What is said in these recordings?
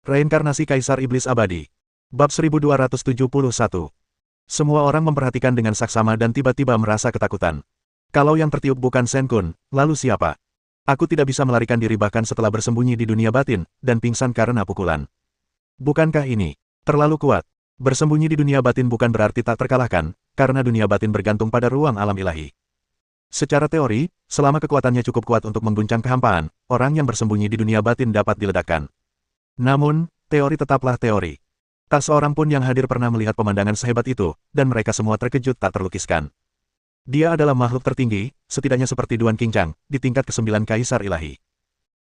Reinkarnasi Kaisar Iblis Abadi. Bab 1271. Semua orang memperhatikan dengan saksama dan tiba-tiba merasa ketakutan. Kalau yang tertiup bukan Shen Kun, lalu siapa? Aku tidak bisa melarikan diri bahkan setelah bersembunyi di dunia batin, dan pingsan karena pukulan. Bukankah ini terlalu kuat? Bersembunyi di dunia batin bukan berarti tak terkalahkan, karena dunia batin bergantung pada ruang alam ilahi. Secara teori, selama kekuatannya cukup kuat untuk mengguncang kehampaan, orang yang bersembunyi di dunia batin dapat diledakkan. Namun, teori tetaplah teori. Tak seorang pun yang hadir pernah melihat pemandangan sehebat itu, dan mereka semua terkejut tak terlukiskan. Dia adalah makhluk tertinggi, setidaknya seperti Duan Qingchang, di tingkat ke-9 Kaisar Ilahi.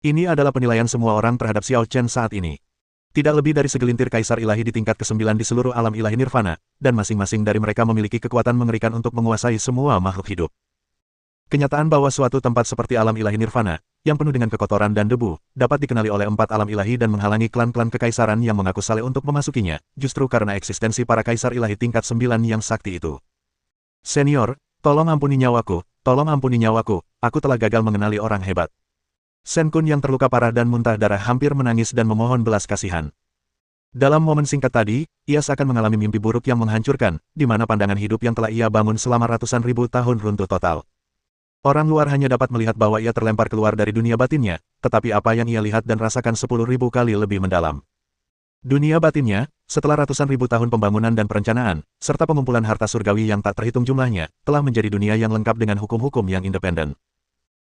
Ini adalah penilaian semua orang terhadap Xiao Chen saat ini. Tidak lebih dari segelintir Kaisar Ilahi di tingkat ke-9 di seluruh alam ilahi nirvana, dan masing-masing dari mereka memiliki kekuatan mengerikan untuk menguasai semua makhluk hidup. Kenyataan bahwa suatu tempat seperti alam ilahi nirvana, yang penuh dengan kekotoran dan debu, dapat dikenali oleh 4 alam ilahi dan menghalangi klan-klan kekaisaran yang mengaku saleh untuk memasukinya, justru karena eksistensi para kaisar ilahi tingkat 9 yang sakti itu. Senior, tolong ampuni nyawaku, aku telah gagal mengenali orang hebat. Shen Kun yang terluka parah dan muntah darah hampir menangis dan memohon belas kasihan. Dalam momen singkat tadi, ia seakan mengalami mimpi buruk yang menghancurkan, di mana pandangan hidup yang telah ia bangun selama ratusan ribu tahun runtuh total. Orang luar hanya dapat melihat bahwa ia terlempar keluar dari dunia batinnya, tetapi apa yang ia lihat dan rasakan 10.000 kali lebih mendalam. Dunia batinnya, setelah ratusan ribu tahun pembangunan dan perencanaan, serta pengumpulan harta surgawi yang tak terhitung jumlahnya, telah menjadi dunia yang lengkap dengan hukum-hukum yang independen.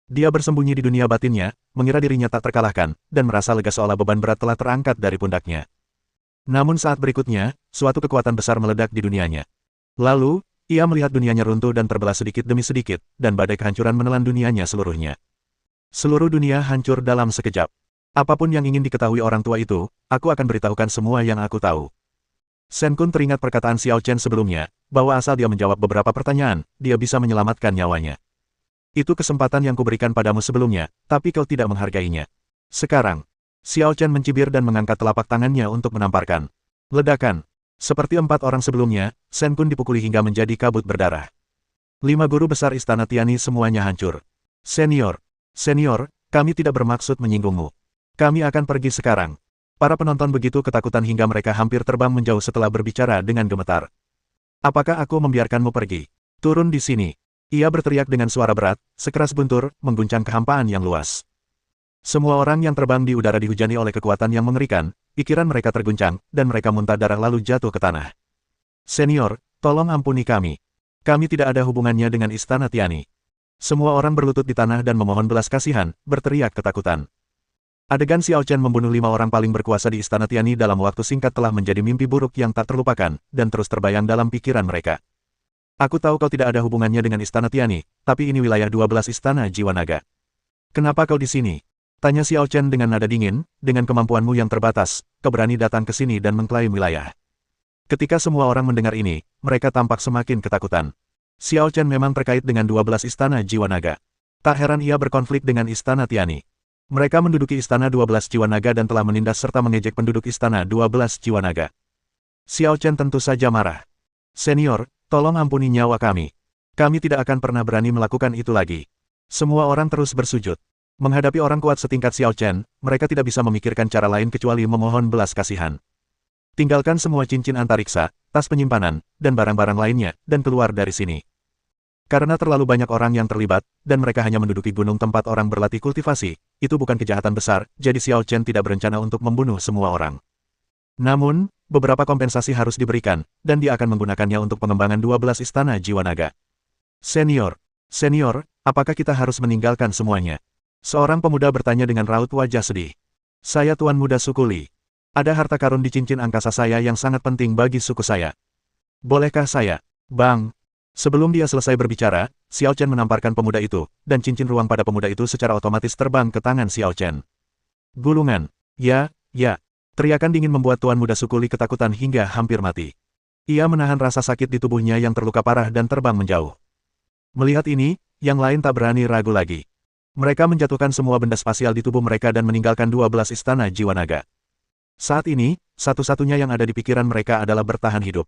Dia bersembunyi di dunia batinnya, mengira dirinya tak terkalahkan, dan merasa lega seolah beban berat telah terangkat dari pundaknya. Namun saat berikutnya, suatu kekuatan besar meledak di dunianya. Lalu, ia melihat dunianya runtuh dan terbelah sedikit demi sedikit, dan badai kehancuran menelan dunianya seluruhnya. Seluruh dunia hancur dalam sekejap. Apapun yang ingin diketahui orang tua itu, aku akan beritahukan semua yang aku tahu. Shen Kun teringat perkataan Xiao Chen sebelumnya, bahwa asal dia menjawab beberapa pertanyaan, dia bisa menyelamatkan nyawanya. Itu kesempatan yang kuberikan padamu sebelumnya, tapi kau tidak menghargainya. Sekarang, Xiao Chen mencibir dan mengangkat telapak tangannya untuk menamparkan. Ledakan. Seperti 4 orang sebelumnya, Shen Kun dipukuli hingga menjadi kabut berdarah. 5 guru besar Istana Tiani semuanya hancur. Senior, kami tidak bermaksud menyinggungmu. Kami akan pergi sekarang. Para penonton begitu ketakutan hingga mereka hampir terbang menjauh setelah berbicara dengan gemetar. Apakah aku membiarkanmu pergi? Turun di sini. Ia berteriak dengan suara berat, sekeras buntur, mengguncang kehampaan yang luas. Semua orang yang terbang di udara dihujani oleh kekuatan yang mengerikan, pikiran mereka terguncang, dan mereka muntah darah lalu jatuh ke tanah. Senior, tolong ampuni kami. Kami tidak ada hubungannya dengan Istana Tiani. Semua orang berlutut di tanah dan memohon belas kasihan, berteriak ketakutan. Adegan Xiao Chen membunuh 5 orang paling berkuasa di Istana Tiani dalam waktu singkat telah menjadi mimpi buruk yang tak terlupakan, dan terus terbayang dalam pikiran mereka. Aku tahu kau tidak ada hubungannya dengan Istana Tiani, tapi ini wilayah 12 Istana Jiwa Naga. Kenapa kau di sini? Tanya Xiao Chen dengan nada dingin, dengan kemampuanmu yang terbatas, kau berani datang ke sini dan mengklaim wilayah. Ketika semua orang mendengar ini, mereka tampak semakin ketakutan. Xiao Chen memang terkait dengan 12 Istana Jiwa Naga. Tak heran ia berkonflik dengan Istana Tiani. Mereka menduduki Istana 12 Jiwa Naga dan telah menindas serta mengejek penduduk Istana 12 Jiwa Naga. Xiao Chen tentu saja marah. Senior, tolong ampuni nyawa kami. Kami tidak akan pernah berani melakukan itu lagi. Semua orang terus bersujud. Menghadapi orang kuat setingkat Xiao Chen, mereka tidak bisa memikirkan cara lain kecuali memohon belas kasihan. Tinggalkan semua cincin antariksa, tas penyimpanan, dan barang-barang lainnya, dan keluar dari sini. Karena terlalu banyak orang yang terlibat, dan mereka hanya menduduki gunung tempat orang berlatih kultivasi, itu bukan kejahatan besar, jadi Xiao Chen tidak berencana untuk membunuh semua orang. Namun, beberapa kompensasi harus diberikan, dan dia akan menggunakannya untuk pengembangan 12 Istana Jiwa Naga. Senior, apakah kita harus meninggalkan semuanya? Seorang pemuda bertanya dengan raut wajah sedih. Saya Tuan Muda Suku Li. Ada harta karun di cincin angkasa saya yang sangat penting bagi suku saya. Bolehkah saya? Bang! Sebelum dia selesai berbicara, Xiao Chen menamparkan pemuda itu, dan cincin ruang pada pemuda itu secara otomatis terbang ke tangan Xiao Chen. Gulungan. Ya. Teriakan dingin membuat Tuan Muda Suku Li ketakutan hingga hampir mati. Ia menahan rasa sakit di tubuhnya yang terluka parah dan terbang menjauh. Melihat ini, yang lain tak berani ragu lagi. Mereka menjatuhkan semua benda spasial di tubuh mereka dan meninggalkan 12 Istana Jiwa Naga. Saat ini, satu-satunya yang ada di pikiran mereka adalah bertahan hidup.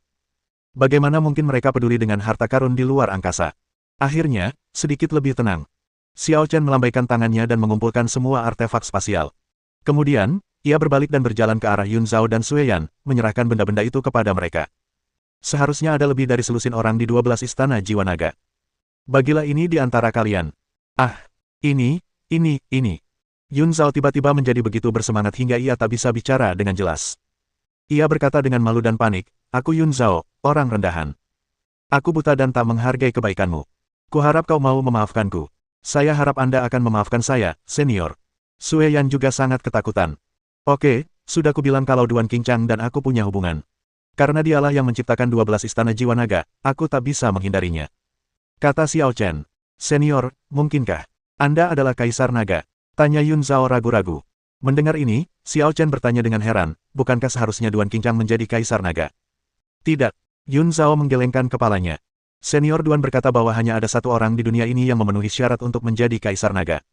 Bagaimana mungkin mereka peduli dengan harta karun di luar angkasa? Akhirnya, sedikit lebih tenang. Xiao Chen melambaikan tangannya dan mengumpulkan semua artefak spasial. Kemudian, Ia berbalik dan berjalan ke arah Yun Zhao dan Sue Yan, menyerahkan benda-benda itu kepada mereka. Seharusnya ada lebih dari selusin orang di 12 istana jiwa naga. Bagilah ini di antara kalian. Ah, ini. Yun Zhao tiba-tiba menjadi begitu bersemangat hingga ia tak bisa bicara dengan jelas. Ia berkata dengan malu dan panik, "Aku Yun Zhao, orang rendahan. Aku buta dan tak menghargai kebaikanmu. Kuharap kau mau memaafkanku. Saya harap Anda akan memaafkan saya, senior." Sue Yan juga sangat ketakutan. "Oke, sudah kubilang kalau Duan Qingchang dan aku punya hubungan. Karena dialah yang menciptakan 12 istana jiwa naga, aku tak bisa menghindarinya," kata Xiao Chen. "Senior, mungkinkah Anda adalah Kaisar Naga?" tanya Yun Zhao ragu-ragu. Mendengar ini, Xiao Chen bertanya dengan heran, bukankah seharusnya Duan Qingchang menjadi Kaisar Naga? Tidak. Yun Zhao menggelengkan kepalanya. Senior Duan berkata bahwa hanya ada satu orang di dunia ini yang memenuhi syarat untuk menjadi Kaisar Naga.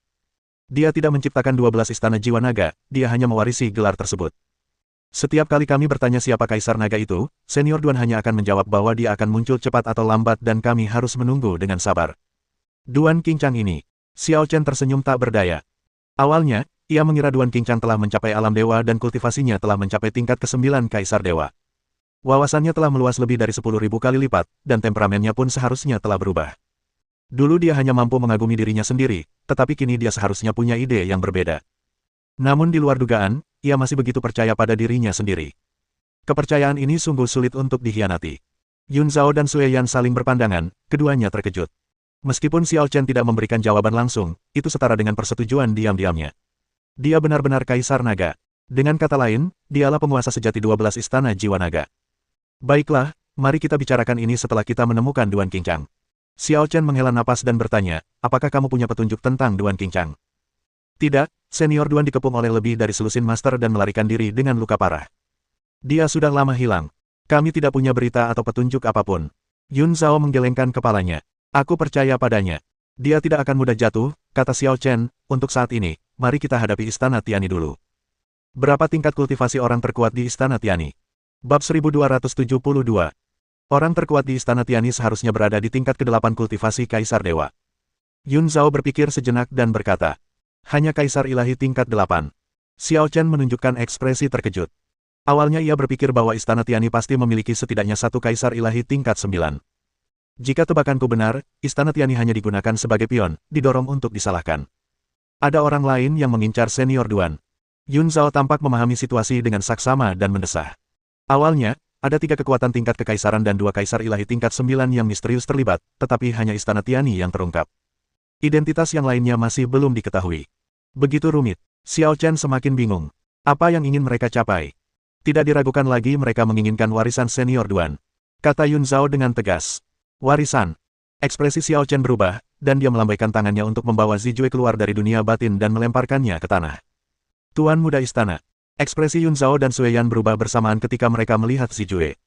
Dia tidak menciptakan 12 istana jiwa naga, dia hanya mewarisi gelar tersebut. Setiap kali kami bertanya siapa Kaisar Naga itu, Senior Duan hanya akan menjawab bahwa dia akan muncul cepat atau lambat dan kami harus menunggu dengan sabar. Duan Qingchang ini. Xiao Chen tersenyum tak berdaya. Awalnya, ia mengira Duan Qingchang telah mencapai alam dewa dan kultivasinya telah mencapai tingkat ke-9 Kaisar Dewa. Wawasannya telah meluas lebih dari 10.000 kali lipat, dan temperamennya pun seharusnya telah berubah. Dulu dia hanya mampu mengagumi dirinya sendiri, tetapi kini dia seharusnya punya ide yang berbeda. Namun di luar dugaan, ia masih begitu percaya pada dirinya sendiri. Kepercayaan ini sungguh sulit untuk dikhianati. Yun Zhao dan Sue Yan saling berpandangan, keduanya terkejut. Meskipun Xiao Chen tidak memberikan jawaban langsung, itu setara dengan persetujuan diam-diamnya. Dia benar-benar Kaisar Naga. Dengan kata lain, dialah penguasa sejati 12 istana jiwa naga. Baiklah, mari kita bicarakan ini setelah kita menemukan Duan Qingchang. Xiao Chen menghela napas dan bertanya, apakah kamu punya petunjuk tentang Duan Qingchang? Tidak, Senior Duan dikepung oleh lebih dari selusin master dan melarikan diri dengan luka parah. Dia sudah lama hilang. Kami tidak punya berita atau petunjuk apapun. Yun Zhao menggelengkan kepalanya. Aku percaya padanya. Dia tidak akan mudah jatuh, kata Xiao Chen, untuk saat ini, mari kita hadapi Istana Tiani dulu. Berapa tingkat kultivasi orang terkuat di Istana Tiani? Bab 1272. Orang terkuat di Istana Tiani seharusnya berada di tingkat ke-8 kultivasi Kaisar Dewa. Yun Zhao berpikir sejenak dan berkata, hanya Kaisar Ilahi tingkat 8. Xiao Chen menunjukkan ekspresi terkejut. Awalnya ia berpikir bahwa Istana Tiani pasti memiliki setidaknya satu Kaisar Ilahi tingkat 9. Jika tebakanku benar, Istana Tiani hanya digunakan sebagai pion, didorong untuk disalahkan. Ada orang lain yang mengincar Senior Duan. Yun Zhao tampak memahami situasi dengan saksama dan mendesah. Awalnya, ada 3 kekuatan tingkat kekaisaran dan 2 Kaisar Ilahi tingkat 9 yang misterius terlibat, tetapi hanya Istana Tiani yang terungkap. Identitas yang lainnya masih belum diketahui. Begitu rumit, Xiao Chen semakin bingung. Apa yang ingin mereka capai? Tidak diragukan lagi mereka menginginkan warisan Senior Duan. Kata Yun Zhao dengan tegas. Warisan. Ekspresi Xiao Chen berubah, dan dia melambaikan tangannya untuk membawa Zijue keluar dari dunia batin dan melemparkannya ke tanah. Tuan Muda Istana. Ekspresi Yun Zhao dan Sue Yan berubah bersamaan ketika mereka melihat Zijue.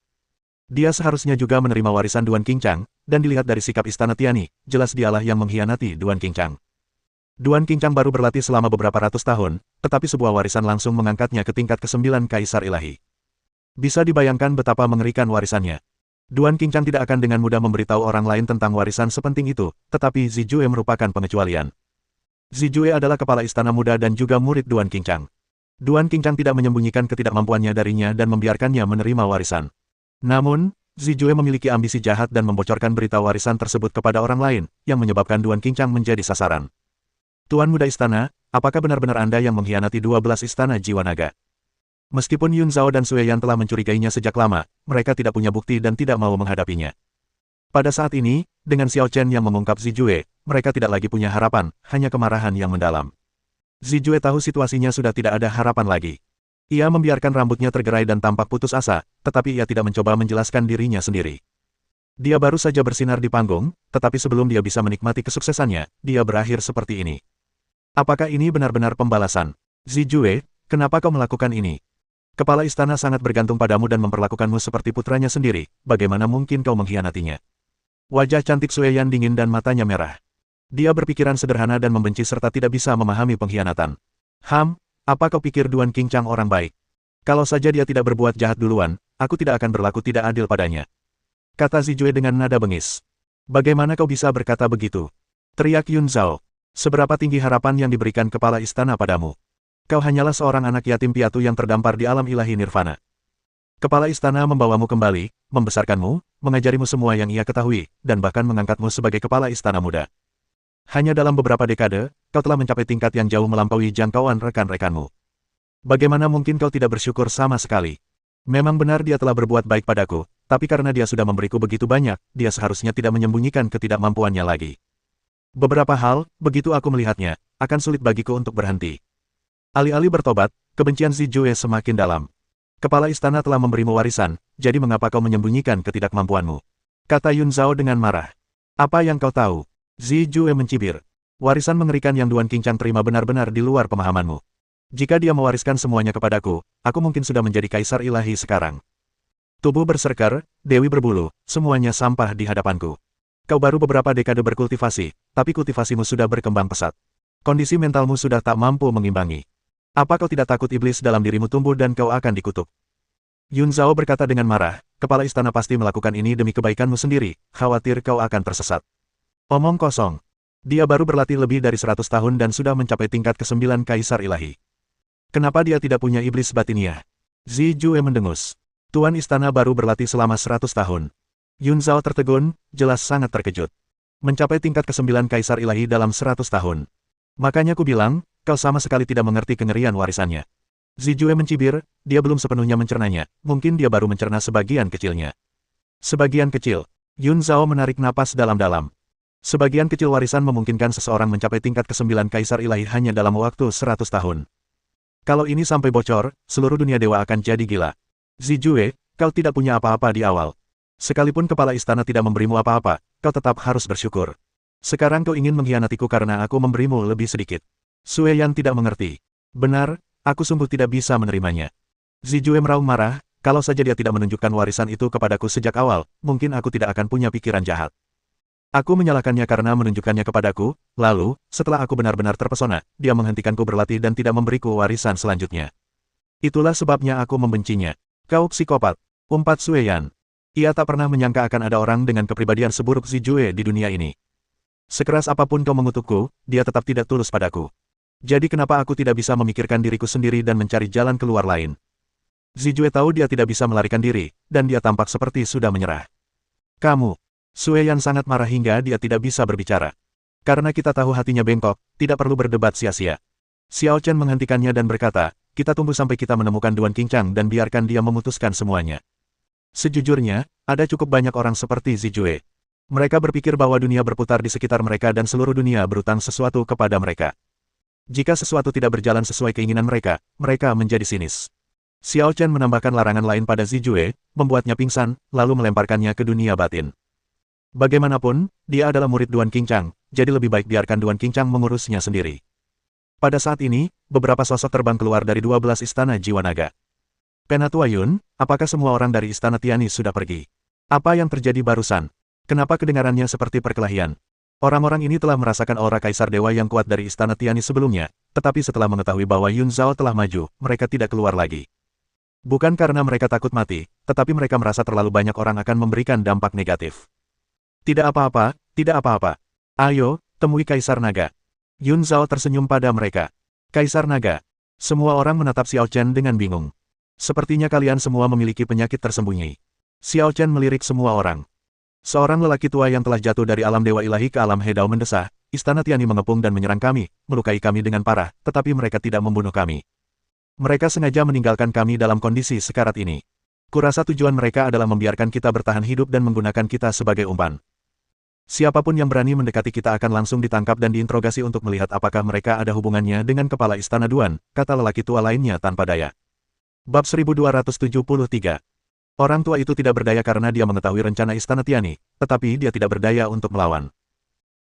Dia seharusnya juga menerima warisan Duan Qingchang, dan dilihat dari sikap Istana Tiani, jelas dialah yang mengkhianati Duan Qingchang. Duan Qingchang baru berlatih selama beberapa ratus tahun, tetapi sebuah warisan langsung mengangkatnya ke tingkat ke-9 Kaisar Ilahi. Bisa dibayangkan betapa mengerikan warisannya. Duan Qingchang tidak akan dengan mudah memberitahu orang lain tentang warisan sepenting itu, tetapi Zijue merupakan pengecualian. Zijue adalah kepala istana muda dan juga murid Duan Qingchang. Duan Qingchang tidak menyembunyikan ketidakmampuannya darinya dan membiarkannya menerima warisan. Namun, Zijue memiliki ambisi jahat dan membocorkan berita warisan tersebut kepada orang lain, yang menyebabkan Duan Qingchang menjadi sasaran. Tuan Muda Istana, apakah benar-benar Anda yang mengkhianati 12 istana jiwa naga? Meskipun Yun Zhao dan Sue Yan telah mencurigainya sejak lama, mereka tidak punya bukti dan tidak mau menghadapinya. Pada saat ini, dengan Xiao Chen yang mengungkap Zijue, mereka tidak lagi punya harapan, hanya kemarahan yang mendalam. Zijue tahu situasinya sudah tidak ada harapan lagi. Ia membiarkan rambutnya tergerai dan tampak putus asa, tetapi ia tidak mencoba menjelaskan dirinya sendiri. Dia baru saja bersinar di panggung, tetapi sebelum dia bisa menikmati kesuksesannya, dia berakhir seperti ini. Apakah ini benar-benar pembalasan? Zijue, kenapa kau melakukan ini? Kepala istana sangat bergantung padamu dan memperlakukanmu seperti putranya sendiri, bagaimana mungkin kau mengkhianatinya? Wajah cantik Sue Yan dingin dan matanya merah. Dia berpikiran sederhana dan membenci serta tidak bisa memahami pengkhianatan. Apa kau pikir Duan Qingchang orang baik? Kalau saja dia tidak berbuat jahat duluan, aku tidak akan berlaku tidak adil padanya. Kata Zijue dengan nada bengis. Bagaimana kau bisa berkata begitu? Teriak Yun Zhao. Seberapa tinggi harapan yang diberikan kepala istana padamu? Kau hanyalah seorang anak yatim piatu yang terdampar di alam ilahi nirvana. Kepala istana membawamu kembali, membesarkanmu, mengajarimu semua yang ia ketahui, dan bahkan mengangkatmu sebagai kepala istana muda. Hanya dalam beberapa dekade, kau telah mencapai tingkat yang jauh melampaui jangkauan rekan-rekanmu. Bagaimana mungkin kau tidak bersyukur sama sekali? Memang benar dia telah berbuat baik padaku, tapi karena dia sudah memberiku begitu banyak, dia seharusnya tidak menyembunyikan ketidakmampuannya lagi. Beberapa hal, begitu aku melihatnya, akan sulit bagiku untuk berhenti. Alih-alih bertobat, kebencian Zijue semakin dalam. Kepala istana telah memberimu warisan, jadi mengapa kau menyembunyikan ketidakmampuanmu? Kata Yun Zhao dengan marah. Apa yang kau tahu? Zijue mencibir. Warisan mengerikan yang Duan Qingchang terima benar-benar di luar pemahamanmu. Jika dia mewariskan semuanya kepadaku, aku mungkin sudah menjadi kaisar ilahi sekarang. Tubuh berserker, dewi berbulu, semuanya sampah di hadapanku. Kau baru beberapa dekade berkultivasi, tapi kultivasimu sudah berkembang pesat. Kondisi mentalmu sudah tak mampu mengimbangi. Apa kau tidak takut iblis dalam dirimu tumbuh dan kau akan dikutuk? Yun Zhao berkata dengan marah, kepala istana pasti melakukan ini demi kebaikanmu sendiri, khawatir kau akan tersesat. Omong kosong. Dia baru berlatih lebih dari 100 tahun dan sudah mencapai tingkat ke-9 kaisar ilahi. Kenapa dia tidak punya iblis batiniah? Zijue mendengus. Tuan istana baru berlatih selama 100 tahun. Yun Zhao tertegun, jelas sangat terkejut. Mencapai tingkat ke-9 kaisar ilahi dalam 100 tahun. Makanya ku bilang, kau sama sekali tidak mengerti kengerian warisannya. Zijue mencibir, dia belum sepenuhnya mencernanya, mungkin dia baru mencerna sebagian kecilnya. Sebagian kecil. Yun Zhao menarik napas dalam-dalam. Sebagian kecil warisan memungkinkan seseorang mencapai tingkat ke-9 kaisar ilahi hanya dalam waktu 100 tahun. Kalau ini sampai bocor, seluruh dunia dewa akan jadi gila. Zijue, kau tidak punya apa-apa di awal. Sekalipun kepala istana tidak memberimu apa-apa, kau tetap harus bersyukur. Sekarang kau ingin mengkhianatiku karena aku memberimu lebih sedikit. Sue Yan tidak mengerti. Benar, aku sungguh tidak bisa menerimanya. Zijue meraung marah, kalau saja dia tidak menunjukkan warisan itu kepadaku sejak awal, mungkin aku tidak akan punya pikiran jahat. Aku menyalahkannya karena menunjukkannya kepadaku, lalu, setelah aku benar-benar terpesona, dia menghentikanku berlatih dan tidak memberiku warisan selanjutnya. Itulah sebabnya aku membencinya. Kau psikopat, umpat Sue Yan. Ia tak pernah menyangka akan ada orang dengan kepribadian seburuk Zijue di dunia ini. Sekeras apapun kau mengutukku, dia tetap tidak tulus padaku. Jadi kenapa aku tidak bisa memikirkan diriku sendiri dan mencari jalan keluar lain? Zijue tahu dia tidak bisa melarikan diri, dan dia tampak seperti sudah menyerah. Kamu. Sue Yan sangat marah hingga dia tidak bisa berbicara. Karena kita tahu hatinya bengkok, tidak perlu berdebat sia-sia. Xiao Chen menghentikannya dan berkata, kita tunggu sampai kita menemukan Duan Qingchang dan biarkan dia memutuskan semuanya. Sejujurnya, ada cukup banyak orang seperti Zijue. Mereka berpikir bahwa dunia berputar di sekitar mereka dan seluruh dunia berutang sesuatu kepada mereka. Jika sesuatu tidak berjalan sesuai keinginan mereka, mereka menjadi sinis. Xiao Chen menambahkan larangan lain pada Zijue, membuatnya pingsan, lalu melemparkannya ke dunia batin. Bagaimanapun, dia adalah murid Duan Qingchang, jadi lebih baik biarkan Duan Qingchang mengurusnya sendiri. Pada saat ini, beberapa sosok terbang keluar dari 12 istana jiwa naga. Penatua Yun, apakah semua orang dari istana Tiani sudah pergi? Apa yang terjadi barusan? Kenapa kedengarannya seperti perkelahian? Orang-orang ini telah merasakan aura kaisar dewa yang kuat dari istana Tiani sebelumnya, tetapi setelah mengetahui bahwa Yun Zhao telah maju, mereka tidak keluar lagi. Bukan karena mereka takut mati, tetapi mereka merasa terlalu banyak orang akan memberikan dampak negatif. Tidak apa-apa, tidak apa-apa. Ayo, temui Kaisar Naga. Yun Zhao tersenyum pada mereka. Kaisar Naga. Semua orang menatap Xiao Chen dengan bingung. Sepertinya kalian semua memiliki penyakit tersembunyi. Xiao Chen melirik semua orang. Seorang lelaki tua yang telah jatuh dari alam dewa ilahi ke alam Hedao mendesah, istana Tiani mengepung dan menyerang kami, melukai kami dengan parah, tetapi mereka tidak membunuh kami. Mereka sengaja meninggalkan kami dalam kondisi sekarat ini. Kurasa tujuan mereka adalah membiarkan kita bertahan hidup dan menggunakan kita sebagai umpan. Siapapun yang berani mendekati kita akan langsung ditangkap dan diinterogasi untuk melihat apakah mereka ada hubungannya dengan kepala istana Duan, kata lelaki tua lainnya tanpa daya. Bab 1273. Orang tua itu tidak berdaya karena dia mengetahui rencana istana Tiani, tetapi dia tidak berdaya untuk melawan.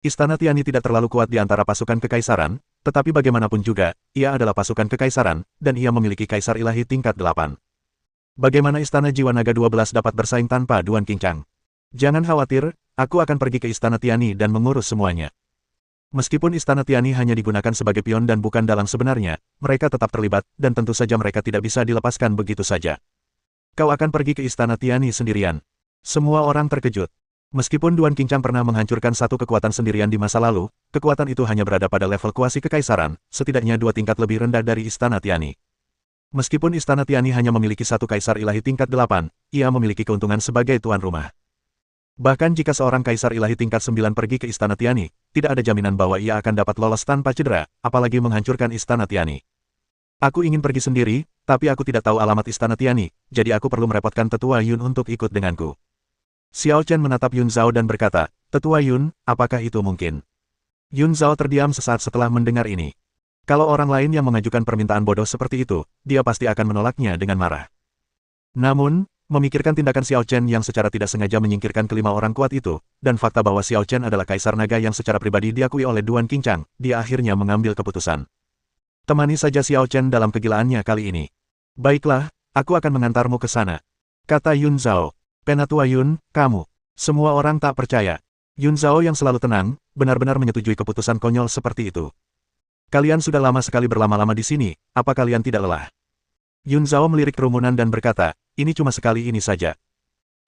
Istana Tiani tidak terlalu kuat di antara pasukan kekaisaran, tetapi bagaimanapun juga, ia adalah pasukan kekaisaran, dan ia memiliki kaisar ilahi tingkat 8. Bagaimana istana jiwa naga 12 dapat bersaing tanpa Duan Qingchang? Jangan khawatir, aku akan pergi ke istana Tiani dan mengurus semuanya. Meskipun istana Tiani hanya digunakan sebagai pion dan bukan dalang sebenarnya, mereka tetap terlibat, dan tentu saja mereka tidak bisa dilepaskan begitu saja. Kau akan pergi ke istana Tiani sendirian. Semua orang terkejut. Meskipun Duan Qingchang pernah menghancurkan satu kekuatan sendirian di masa lalu, kekuatan itu hanya berada pada level kuasi kekaisaran, setidaknya 2 tingkat lebih rendah dari Istana Tiani. Meskipun Istana Tiani hanya memiliki satu kaisar ilahi tingkat 8, ia memiliki keuntungan sebagai tuan rumah. Bahkan jika seorang kaisar ilahi tingkat 9 pergi ke Istana Tiani, tidak ada jaminan bahwa ia akan dapat lolos tanpa cedera, apalagi menghancurkan Istana Tiani. Aku ingin pergi sendiri, tapi aku tidak tahu alamat Istana Tiani, jadi aku perlu merepotkan Tetua Yun untuk ikut denganku. Xiao Chen menatap Yun Zhao dan berkata, Tetua Yun, apakah itu mungkin? Yun Zhao terdiam sesaat setelah mendengar ini. Kalau orang lain yang mengajukan permintaan bodoh seperti itu, dia pasti akan menolaknya dengan marah. Namun, memikirkan tindakan Xiao Chen yang secara tidak sengaja menyingkirkan kelima orang kuat itu, dan fakta bahwa Xiao Chen adalah kaisar naga yang secara pribadi diakui oleh Duan Qingchang, dia akhirnya mengambil keputusan. Temani saja Xiao Chen dalam kegilaannya kali ini. Baiklah, aku akan mengantarmu ke sana, kata Yun Zhao. Penatua Yun, kamu. Semua orang tak percaya. Yun Zhao yang selalu tenang, benar-benar menyetujui keputusan konyol seperti itu. Kalian sudah lama sekali berlama-lama di sini, apa kalian tidak lelah? Yun Zhao melirik kerumunan dan berkata, ini cuma sekali ini saja.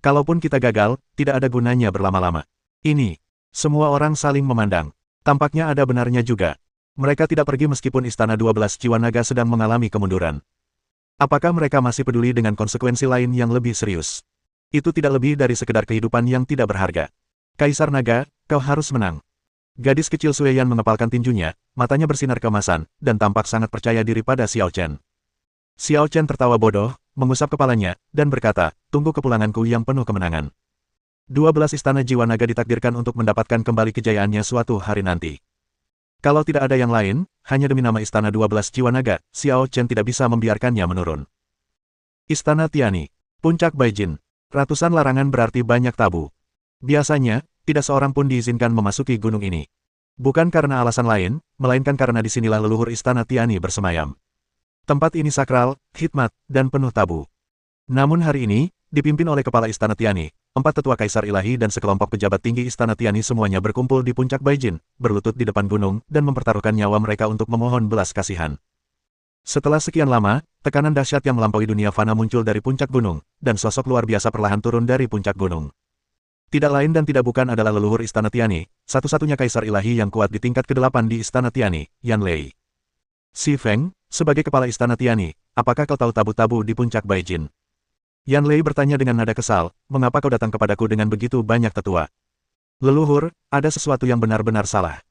Kalaupun kita gagal, tidak ada gunanya berlama-lama. Ini. Semua orang saling memandang. Tampaknya ada benarnya juga. Mereka tidak pergi meskipun Istana 12 Jiwa Naga sedang mengalami kemunduran. Apakah mereka masih peduli dengan konsekuensi lain yang lebih serius? Itu tidak lebih dari sekedar kehidupan yang tidak berharga. Kaisar Naga, kau harus menang. Gadis kecil Sueyan mengepalkan tinjunya, matanya bersinar keemasan, dan tampak sangat percaya diri pada Xiao Chen. Xiao Chen tertawa bodoh, mengusap kepalanya, dan berkata, tunggu kepulanganku yang penuh kemenangan. 12 Istana Jiwa Naga ditakdirkan untuk mendapatkan kembali kejayaannya suatu hari nanti. Kalau tidak ada yang lain, hanya demi nama Istana 12 Jiwa Naga, Xiao Chen tidak bisa membiarkannya menurun. Istana Tiani. Puncak Baijin. Ratusan larangan berarti banyak tabu. Biasanya, tidak seorang pun diizinkan memasuki gunung ini. Bukan karena alasan lain, melainkan karena disinilah leluhur Istana Tiani bersemayam. Tempat ini sakral, hikmat, dan penuh tabu. Namun hari ini, dipimpin oleh Kepala Istana Tiani, 4 tetua kaisar ilahi dan sekelompok pejabat tinggi Istana Tiani semuanya berkumpul di puncak Baijin, berlutut di depan gunung, dan mempertaruhkan nyawa mereka untuk memohon belas kasihan. Setelah sekian lama, tekanan dahsyat yang melampaui dunia fana muncul dari puncak gunung, dan sosok luar biasa perlahan turun dari puncak gunung. Tidak lain dan tidak bukan adalah leluhur Istana Tiani, satu-satunya kaisar ilahi yang kuat di tingkat ke-8 di Istana Tiani, Yan Lei. Si Feng, sebagai kepala Istana Tiani, apakah kau tahu tabu-tabu di puncak Baijin? Yan Lei bertanya dengan nada kesal, mengapa kau datang kepadaku dengan begitu banyak tetua? Leluhur, ada sesuatu yang benar-benar salah.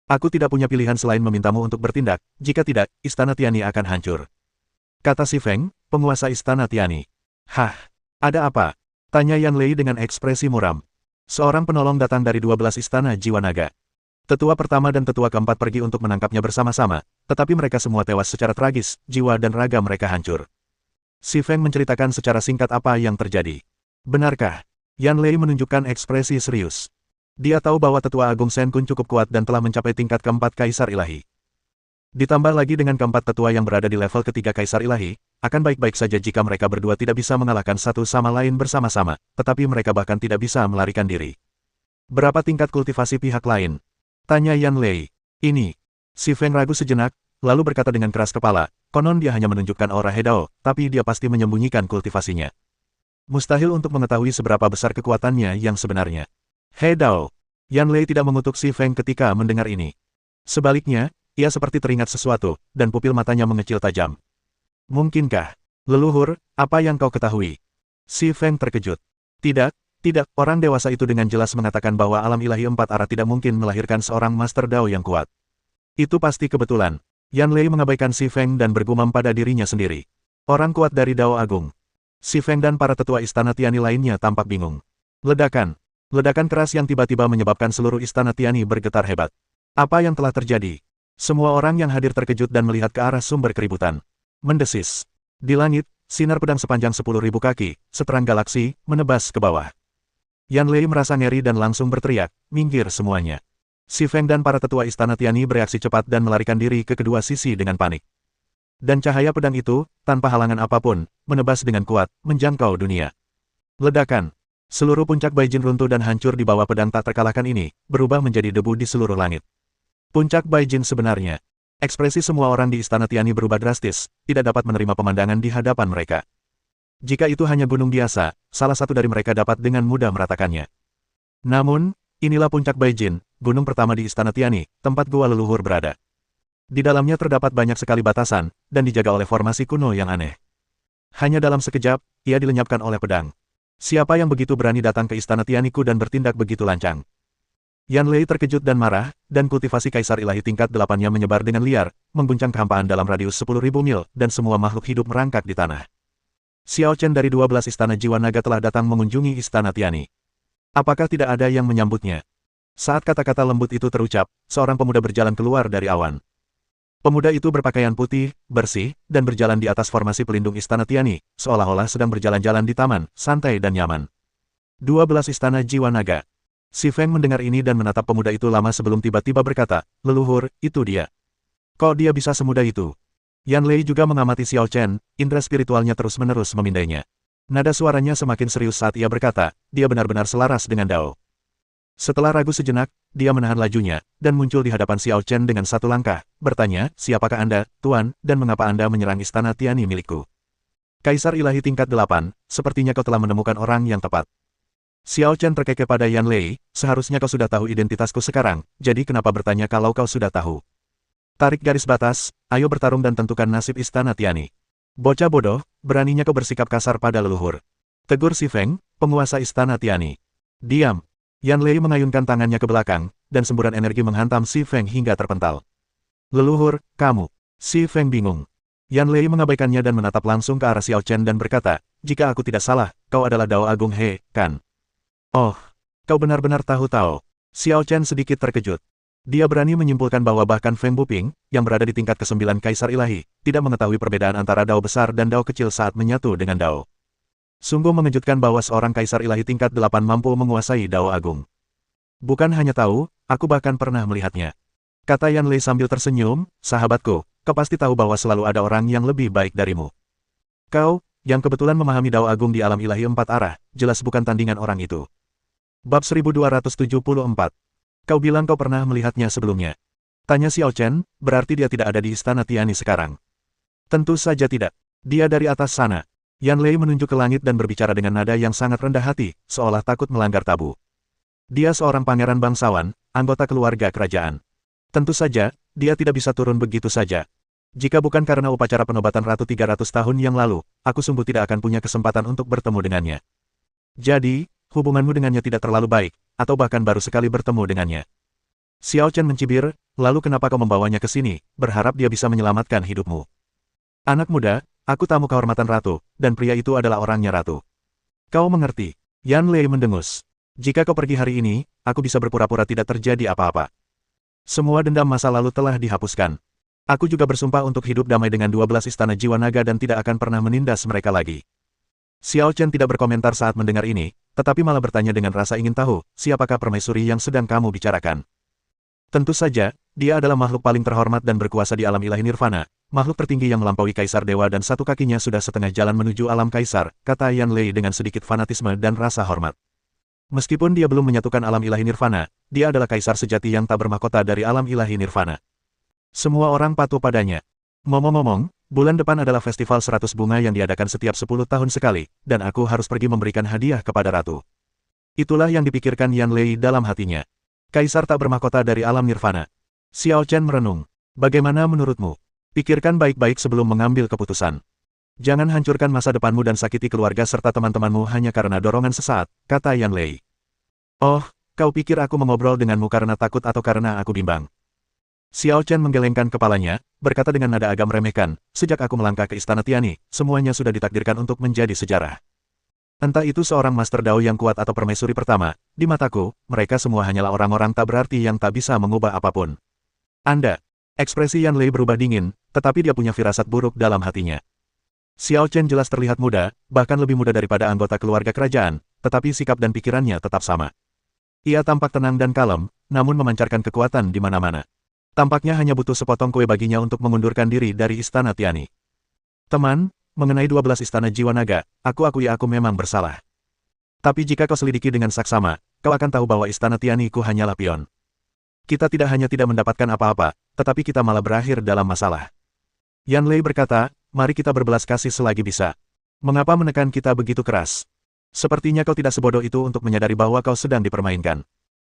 Aku tidak punya pilihan selain memintamu untuk bertindak, jika tidak, Istana Tiani akan hancur. Kata Si Feng, penguasa Istana Tiani. Hah, ada apa? Tanya Yan Lei dengan ekspresi muram. Seorang penolong datang dari 12 Istana Jiwa Naga. Tetua pertama dan tetua keempat pergi untuk menangkapnya bersama-sama, tetapi mereka semua tewas secara tragis, jiwa dan raga mereka hancur. Si Feng menceritakan secara singkat apa yang terjadi. Benarkah? Yan Lei menunjukkan ekspresi serius. Dia tahu bahwa Tetua Agung Shen Kun cukup kuat dan telah mencapai tingkat keempat Kaisar Ilahi. Ditambah lagi dengan keempat tetua yang berada di level ketiga Kaisar Ilahi, akan baik-baik saja jika mereka berdua tidak bisa mengalahkan satu sama lain bersama-sama, tetapi mereka bahkan tidak bisa melarikan diri. Berapa tingkat kultivasi pihak lain? Tanya Yan Lei. Ini. Si Feng ragu sejenak, lalu berkata dengan keras kepala, konon dia hanya menunjukkan aura Hedao, tapi dia pasti menyembunyikan kultivasinya. Mustahil untuk mengetahui seberapa besar kekuatannya yang sebenarnya. Hedao. Yan Lei tidak mengutuk Si Feng ketika mendengar ini. Sebaliknya, ia seperti teringat sesuatu, dan pupil matanya mengecil tajam. Mungkinkah? Leluhur, apa yang kau ketahui? Si Feng terkejut. Tidak, orang dewasa itu dengan jelas mengatakan bahwa alam ilahi 4 arah tidak mungkin melahirkan seorang Master Dao yang kuat. Itu pasti kebetulan. Yan Lei mengabaikan Si Feng dan bergumam pada dirinya sendiri. Orang kuat dari Dao Agung. Si Feng dan para tetua Istana Tiani lainnya tampak bingung. Ledakan. Ledakan keras yang tiba-tiba menyebabkan seluruh Istana Tiani bergetar hebat. Apa yang telah terjadi? Semua orang yang hadir terkejut dan melihat ke arah sumber keributan. Mendesis. Di langit, sinar pedang sepanjang 10.000 kaki, seterang galaksi, menebas ke bawah. Yan Lei merasa ngeri dan langsung berteriak, minggir semuanya. Si Feng dan para tetua Istana Tiani bereaksi cepat dan melarikan diri ke kedua sisi dengan panik. Dan cahaya pedang itu, tanpa halangan apapun, menebas dengan kuat, menjangkau dunia. Ledakan. Seluruh puncak Baijin runtuh dan hancur di bawah pedang tak terkalahkan ini, berubah menjadi debu di seluruh langit. Puncak Baijin sebenarnya. Ekspresi semua orang di Istana Tiani berubah drastis, tidak dapat menerima pemandangan di hadapan mereka. Jika itu hanya gunung biasa, salah satu dari mereka dapat dengan mudah meratakannya. Namun, inilah puncak Baijin, gunung pertama di Istana Tiani, tempat gua leluhur berada. Di dalamnya terdapat banyak sekali batasan, dan dijaga oleh formasi kuno yang aneh. Hanya dalam sekejap, ia dilenyapkan oleh pedang. Siapa yang begitu berani datang ke Istana Tianiku dan bertindak begitu lancang? Yan Lei terkejut dan marah, dan kultivasi Kaisar Ilahi tingkat 8-nya menyebar dengan liar, mengguncang kehampaan dalam radius 10.000 mil, dan semua makhluk hidup merangkak di tanah. Xiao Chen dari 12 istana jiwa naga telah datang mengunjungi Istana Tiani. Apakah tidak ada yang menyambutnya? Saat kata-kata lembut itu terucap, seorang pemuda berjalan keluar dari awan. Pemuda itu berpakaian putih, bersih, dan berjalan di atas formasi pelindung Istana Tiani, seolah-olah sedang berjalan-jalan di taman, santai dan nyaman. 12 istana jiwa naga. Si Feng mendengar ini dan menatap pemuda itu lama sebelum tiba-tiba berkata, "Leluhur, itu dia." Kok dia bisa semudah itu? Yan Lei juga mengamati Xiao Chen, indera spiritualnya terus-menerus memindainya. Nada suaranya semakin serius saat ia berkata, dia benar-benar selaras dengan Dao. Setelah ragu sejenak, dia menahan lajunya, dan muncul di hadapan Xiao Chen dengan satu langkah, bertanya, "Siapakah Anda, Tuan, dan mengapa Anda menyerang Istana Tiani milikku?" "Kaisar Ilahi tingkat 8, sepertinya kau telah menemukan orang yang tepat." Xiao Chen terkekeh pada Yan Lei, "Seharusnya kau sudah tahu identitasku sekarang, jadi kenapa bertanya kalau kau sudah tahu?" "Tarik garis batas, ayo bertarung dan tentukan nasib Istana Tiani." "Bocah bodoh, beraninya kau bersikap kasar pada leluhur," tegur Si Feng, penguasa Istana Tiani. "Diam." Yan Lei mengayunkan tangannya ke belakang, dan semburan energi menghantam Si Feng hingga terpental. "Leluhur, kamu." Si Feng bingung. Yan Lei mengabaikannya dan menatap langsung ke arah Xiao Chen dan berkata, "Jika aku tidak salah, kau adalah Dao Agung He, kan?" "Oh, kau benar-benar tahu Tao." Xiao Chen sedikit terkejut. Dia berani menyimpulkan bahwa bahkan Feng Buping, yang berada di tingkat ke-9 Kaisar Ilahi, tidak mengetahui perbedaan antara Dao besar dan Dao kecil saat menyatu dengan Dao. Sungguh mengejutkan bahwa seorang Kaisar Ilahi tingkat 8 mampu menguasai Dao Agung. "Bukan hanya tahu, aku bahkan pernah melihatnya," kata Yan Lei sambil tersenyum, "sahabatku, kau pasti tahu bahwa selalu ada orang yang lebih baik darimu. Kau, yang kebetulan memahami Dao Agung di alam ilahi 4 arah, jelas bukan tandingan orang itu." Bab 1274. "Kau bilang kau pernah melihatnya sebelumnya?" tanya Xiao Chen, "Berarti dia tidak ada di Istana Tiani sekarang?" "Tentu saja tidak. Dia dari atas sana." Yan Lei menunjuk ke langit dan berbicara dengan nada yang sangat rendah hati, seolah takut melanggar tabu. "Dia seorang pangeran bangsawan, anggota keluarga kerajaan. Tentu saja, dia tidak bisa turun begitu saja. Jika bukan karena upacara penobatan Ratu 300 tahun yang lalu, aku sungguh tidak akan punya kesempatan untuk bertemu dengannya. Jadi, hubunganmu dengannya tidak terlalu baik, atau bahkan baru sekali bertemu dengannya." Xiao Chen mencibir, "Lalu kenapa kau membawanya ke sini, berharap dia bisa menyelamatkan hidupmu?" "Anak muda, aku tamu kehormatan ratu, dan pria itu adalah orangnya ratu. Kau mengerti?" Yan Lei mendengus. "Jika kau pergi hari ini, aku bisa berpura-pura tidak terjadi apa-apa. Semua dendam masa lalu telah dihapuskan. Aku juga bersumpah untuk hidup damai dengan 12 istana jiwa naga dan tidak akan pernah menindas mereka lagi." Xiao Chen tidak berkomentar saat mendengar ini, tetapi malah bertanya dengan rasa ingin tahu, "Siapakah permaisuri yang sedang kamu bicarakan?" "Tentu saja, dia adalah makhluk paling terhormat dan berkuasa di alam ilahi nirvana, makhluk tertinggi yang melampaui Kaisar Dewa dan satu kakinya sudah setengah jalan menuju alam Kaisar," kata Yan Lei dengan sedikit fanatisme dan rasa hormat. "Meskipun dia belum menyatukan alam ilahi nirvana, dia adalah Kaisar sejati yang tak bermahkota dari alam ilahi nirvana. Semua orang patuh padanya. Ngomong-ngomong, bulan depan adalah festival 100 bunga yang diadakan setiap 10 tahun sekali, dan aku harus pergi memberikan hadiah kepada ratu." Itulah yang dipikirkan Yan Lei dalam hatinya. Kaisar tak bermahkota dari alam nirvana. Xiao Chen merenung. "Bagaimana menurutmu? Pikirkan baik-baik sebelum mengambil keputusan. Jangan hancurkan masa depanmu dan sakiti keluarga serta teman-temanmu hanya karena dorongan sesaat," kata Yan Lei. "Oh, kau pikir aku mengobrol denganmu karena takut atau karena aku bimbang?" Xiao Chen menggelengkan kepalanya, berkata dengan nada agak meremehkan, "Sejak aku melangkah ke Istana Tiani, semuanya sudah ditakdirkan untuk menjadi sejarah. Entah itu seorang Master Dao yang kuat atau permaisuri pertama, di mataku, mereka semua hanyalah orang-orang tak berarti yang tak bisa mengubah apapun." "Anda." Ekspresi Yan Lei berubah dingin, tetapi dia punya firasat buruk dalam hatinya. Xiao Chen jelas terlihat muda, bahkan lebih muda daripada anggota keluarga kerajaan, tetapi sikap dan pikirannya tetap sama. Ia tampak tenang dan kalem, namun memancarkan kekuatan di mana-mana. Tampaknya hanya butuh sepotong kue baginya untuk mengundurkan diri dari Istana Tiani. "Teman, mengenai 12 istana jiwa naga, aku akui aku memang bersalah. Tapi jika kau selidiki dengan saksama, kau akan tahu bahwa Istana Tiani ku hanyalah pion. Kita tidak hanya tidak mendapatkan apa-apa, tetapi kita malah berakhir dalam masalah." Yan Lei berkata, "Mari kita berbelas kasih selagi bisa. Mengapa menekan kita begitu keras?" Sepertinya kau tidak sebodoh itu untuk menyadari bahwa kau sedang dipermainkan.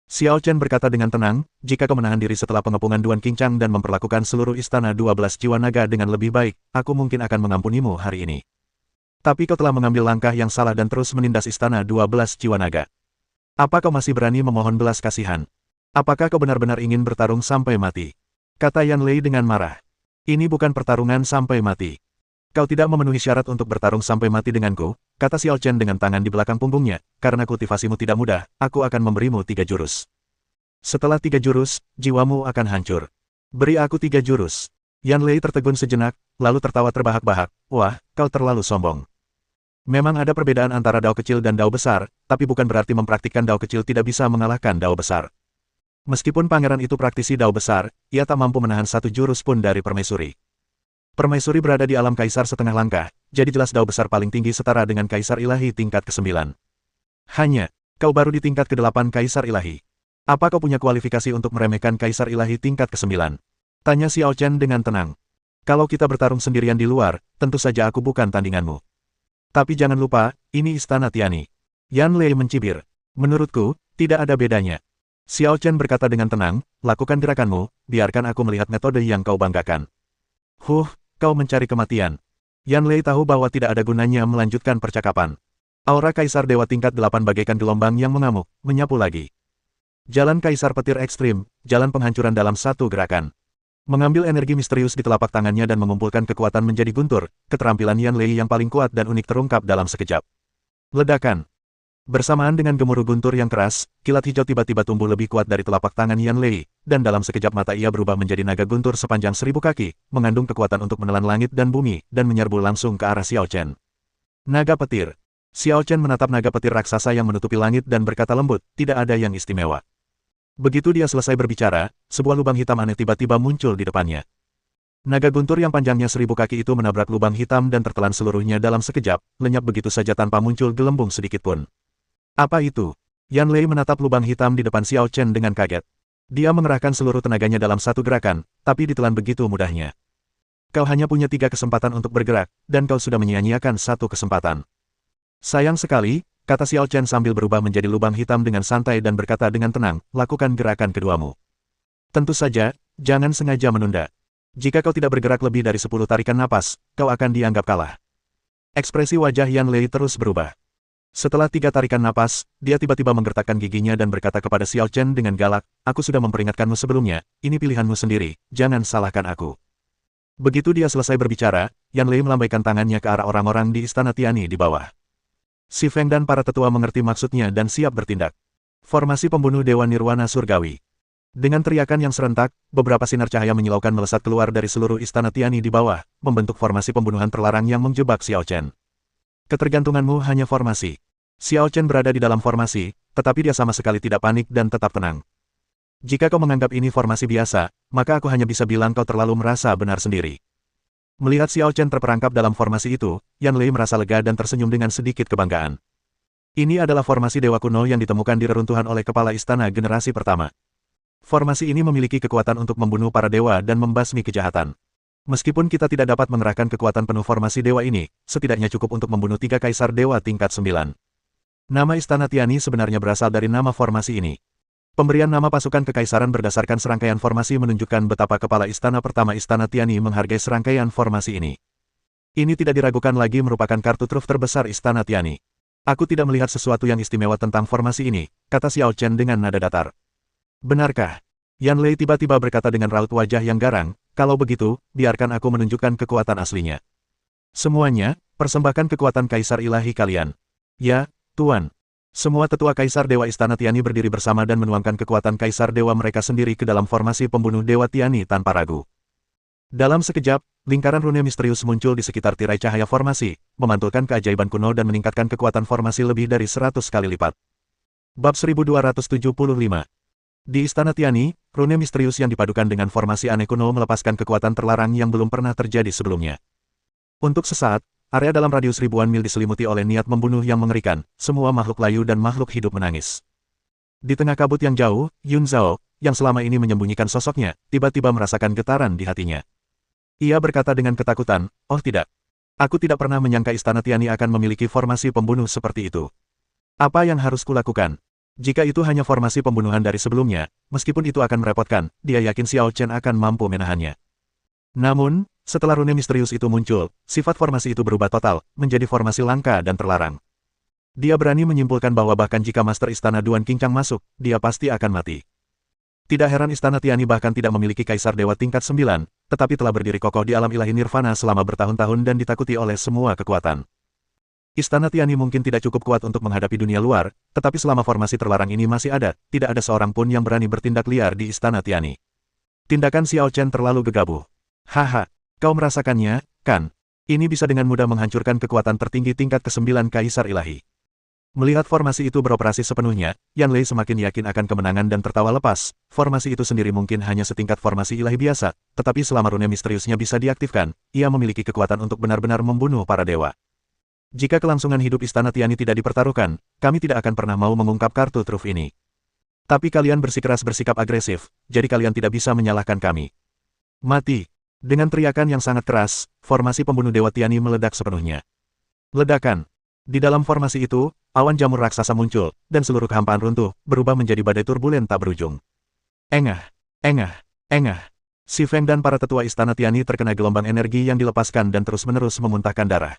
Xiao Chen berkata dengan tenang, jika kau menahan diri setelah pengepungan Duan Qingchang dan memperlakukan seluruh istana 12 jiwa naga dengan lebih baik, aku mungkin akan mengampunimu hari ini. Tapi kau telah mengambil langkah yang salah dan terus menindas istana 12 jiwa naga. Apa kau masih berani memohon belas kasihan? Apakah kau benar-benar ingin bertarung sampai mati? Kata Yan Lei dengan marah. Ini bukan pertarungan sampai mati. Kau tidak memenuhi syarat untuk bertarung sampai mati denganku, kata Xiao Chen dengan tangan di belakang punggungnya, karena kultivasimu tidak mudah, aku akan memberimu 3 jurus. Setelah 3 jurus, jiwamu akan hancur. Beri aku 3 jurus. Yan Lei tertegun sejenak, lalu tertawa terbahak-bahak, wah, kau terlalu sombong. Memang ada perbedaan antara dao kecil dan dao besar, tapi bukan berarti mempraktikkan dao kecil tidak bisa mengalahkan dao besar. Meskipun pangeran itu praktisi dao besar, ia tak mampu menahan 1 jurus pun dari permaisuri. Permaisuri berada di alam kaisar setengah langkah, jadi jelas dao besar paling tinggi setara dengan kaisar ilahi tingkat ke-9. Hanya, kau baru di tingkat ke-8 kaisar ilahi. Apa kau punya kualifikasi untuk meremehkan kaisar ilahi tingkat ke-9? Tanya Xiao Chen dengan tenang. Kalau kita bertarung sendirian di luar, tentu saja aku bukan tandinganmu. Tapi jangan lupa, ini istana Tiani. Yan Lei mencibir. Menurutku, tidak ada bedanya. Xiao Chen berkata dengan tenang, lakukan gerakanmu, biarkan aku melihat metode yang kau banggakan. Kau mencari kematian. Yan Lei tahu bahwa tidak ada gunanya melanjutkan percakapan. Aura Kaisar Dewa tingkat 8 bagaikan gelombang yang mengamuk, menyapu lagi. Jalan Kaisar Petir Ekstrim, jalan penghancuran dalam satu gerakan. Mengambil energi misterius di telapak tangannya dan mengumpulkan kekuatan menjadi guntur, keterampilan Yan Lei yang paling kuat dan unik terungkap dalam sekejap. Ledakan. Bersamaan dengan gemuruh guntur yang keras, kilat hijau tiba-tiba tumbuh lebih kuat dari telapak tangan Yan Lei, dan dalam sekejap mata ia berubah menjadi naga guntur sepanjang 1000 kaki, mengandung kekuatan untuk menelan langit dan bumi, dan menyerbu langsung ke arah Xiao Chen. Naga petir. Xiao Chen menatap naga petir raksasa yang menutupi langit dan berkata lembut, tidak ada yang istimewa. Begitu dia selesai berbicara, sebuah lubang hitam aneh tiba-tiba muncul di depannya. Naga guntur yang panjangnya 1000 kaki itu menabrak lubang hitam dan tertelan seluruhnya dalam sekejap, lenyap begitu saja tanpa muncul gelembung sedikitpun. Apa itu? Yan Lei menatap lubang hitam di depan Xiao Chen dengan kaget. Dia mengerahkan seluruh tenaganya dalam satu gerakan, tapi ditelan begitu mudahnya. Kau hanya punya 3 kesempatan untuk bergerak, dan kau sudah menyia-nyiakan 1 kesempatan. Sayang sekali, kata Xiao Chen sambil berubah menjadi lubang hitam dengan santai dan berkata dengan tenang, lakukan gerakan keduamu. Tentu saja, jangan sengaja menunda. Jika kau tidak bergerak lebih dari 10 tarikan napas, kau akan dianggap kalah. Ekspresi wajah Yan Lei terus berubah. Setelah 3 tarikan napas, dia tiba-tiba menggertakkan giginya dan berkata kepada Xiao Chen dengan galak, aku sudah memperingatkanmu sebelumnya, ini pilihanmu sendiri, jangan salahkan aku. Begitu dia selesai berbicara, Yan Lei melambaikan tangannya ke arah orang-orang di istana Tiani di bawah. Si Feng dan para tetua mengerti maksudnya dan siap bertindak. Formasi pembunuh Dewa Nirwana Surgawi. Dengan teriakan yang serentak, beberapa sinar cahaya menyilaukan melesat keluar dari seluruh istana Tiani di bawah, membentuk formasi pembunuhan terlarang yang menjebak Xiao Chen. Ketergantunganmu hanya formasi. Xiao Chen berada di dalam formasi, tetapi dia sama sekali tidak panik dan tetap tenang. Jika kau menganggap ini formasi biasa, maka aku hanya bisa bilang kau terlalu merasa benar sendiri. Melihat Xiao Chen terperangkap dalam formasi itu, Yan Lei merasa lega dan tersenyum dengan sedikit kebanggaan. Ini adalah formasi dewa kuno yang ditemukan di reruntuhan oleh kepala istana generasi pertama. Formasi ini memiliki kekuatan untuk membunuh para dewa dan membasmi kejahatan. Meskipun kita tidak dapat mengerahkan kekuatan penuh formasi dewa ini, setidaknya cukup untuk membunuh 3 kaisar dewa tingkat 9. Nama istana Tiani sebenarnya berasal dari nama formasi ini. Pemberian nama pasukan kekaisaran berdasarkan serangkaian formasi menunjukkan betapa kepala istana pertama istana Tiani menghargai serangkaian formasi ini. Ini tidak diragukan lagi merupakan kartu truf terbesar istana Tiani. Aku tidak melihat sesuatu yang istimewa tentang formasi ini, kata Xiao Chen dengan nada datar. Benarkah? Yan Lei tiba-tiba berkata dengan raut wajah yang garang, kalau begitu, biarkan aku menunjukkan kekuatan aslinya. Semuanya, persembahkan kekuatan kaisar ilahi kalian. Ya, Tuan. Semua tetua kaisar dewa istana Tiani berdiri bersama dan menuangkan kekuatan kaisar dewa mereka sendiri ke dalam formasi pembunuh dewa Tiani tanpa ragu. Dalam sekejap, lingkaran rune misterius muncul di sekitar tirai cahaya formasi, memantulkan keajaiban kuno dan meningkatkan kekuatan formasi lebih dari 100 kali lipat. Bab 1275. Di istana Tiani, rune misterius yang dipadukan dengan formasi aneh kuno melepaskan kekuatan terlarang yang belum pernah terjadi sebelumnya. Untuk sesaat, area dalam radius ribuan mil diselimuti oleh niat membunuh yang mengerikan, semua makhluk layu dan makhluk hidup menangis. Di tengah kabut yang jauh, Yun Zhao, yang selama ini menyembunyikan sosoknya, tiba-tiba merasakan getaran di hatinya. Ia berkata dengan ketakutan, oh tidak. Aku tidak pernah menyangka istana Tiani akan memiliki formasi pembunuh seperti itu. Apa yang harus kulakukan? Jika itu hanya formasi pembunuhan dari sebelumnya, meskipun itu akan merepotkan, dia yakin Xiao Chen akan mampu menahannya. Namun, setelah rune misterius itu muncul, sifat formasi itu berubah total, menjadi formasi langka dan terlarang. Dia berani menyimpulkan bahwa bahkan jika Master Istana Duan Qincang masuk, dia pasti akan mati. Tidak heran Istana Tiani bahkan tidak memiliki Kaisar Dewa tingkat 9, tetapi telah berdiri kokoh di alam ilahi Nirvana selama bertahun-tahun dan ditakuti oleh semua kekuatan. Istana Tiani mungkin tidak cukup kuat untuk menghadapi dunia luar, tetapi selama formasi terlarang ini masih ada, tidak ada seorang pun yang berani bertindak liar di Istana Tiani. Tindakan Xiao Chen terlalu gegabah. Haha, kau merasakannya, kan? Ini bisa dengan mudah menghancurkan kekuatan tertinggi tingkat ke-9 Kaisar Ilahi. Melihat formasi itu beroperasi sepenuhnya, Yan Lei semakin yakin akan kemenangan dan tertawa lepas. Formasi itu sendiri mungkin hanya setingkat formasi ilahi biasa, tetapi selama rune misteriusnya bisa diaktifkan, ia memiliki kekuatan untuk benar-benar membunuh para dewa. Jika kelangsungan hidup Istana Tiani tidak dipertaruhkan, kami tidak akan pernah mau mengungkap kartu truf ini. Tapi kalian bersikeras bersikap agresif, jadi kalian tidak bisa menyalahkan kami. Mati! Dengan teriakan yang sangat keras, formasi pembunuh Dewa Tiani meledak sepenuhnya. Ledakan! Di dalam formasi itu, awan jamur raksasa muncul, dan seluruh kehampaan runtuh, berubah menjadi badai turbulen tak berujung. Engah! Engah! Engah! Si Feng dan para tetua Istana Tiani terkena gelombang energi yang dilepaskan dan terus-menerus memuntahkan darah.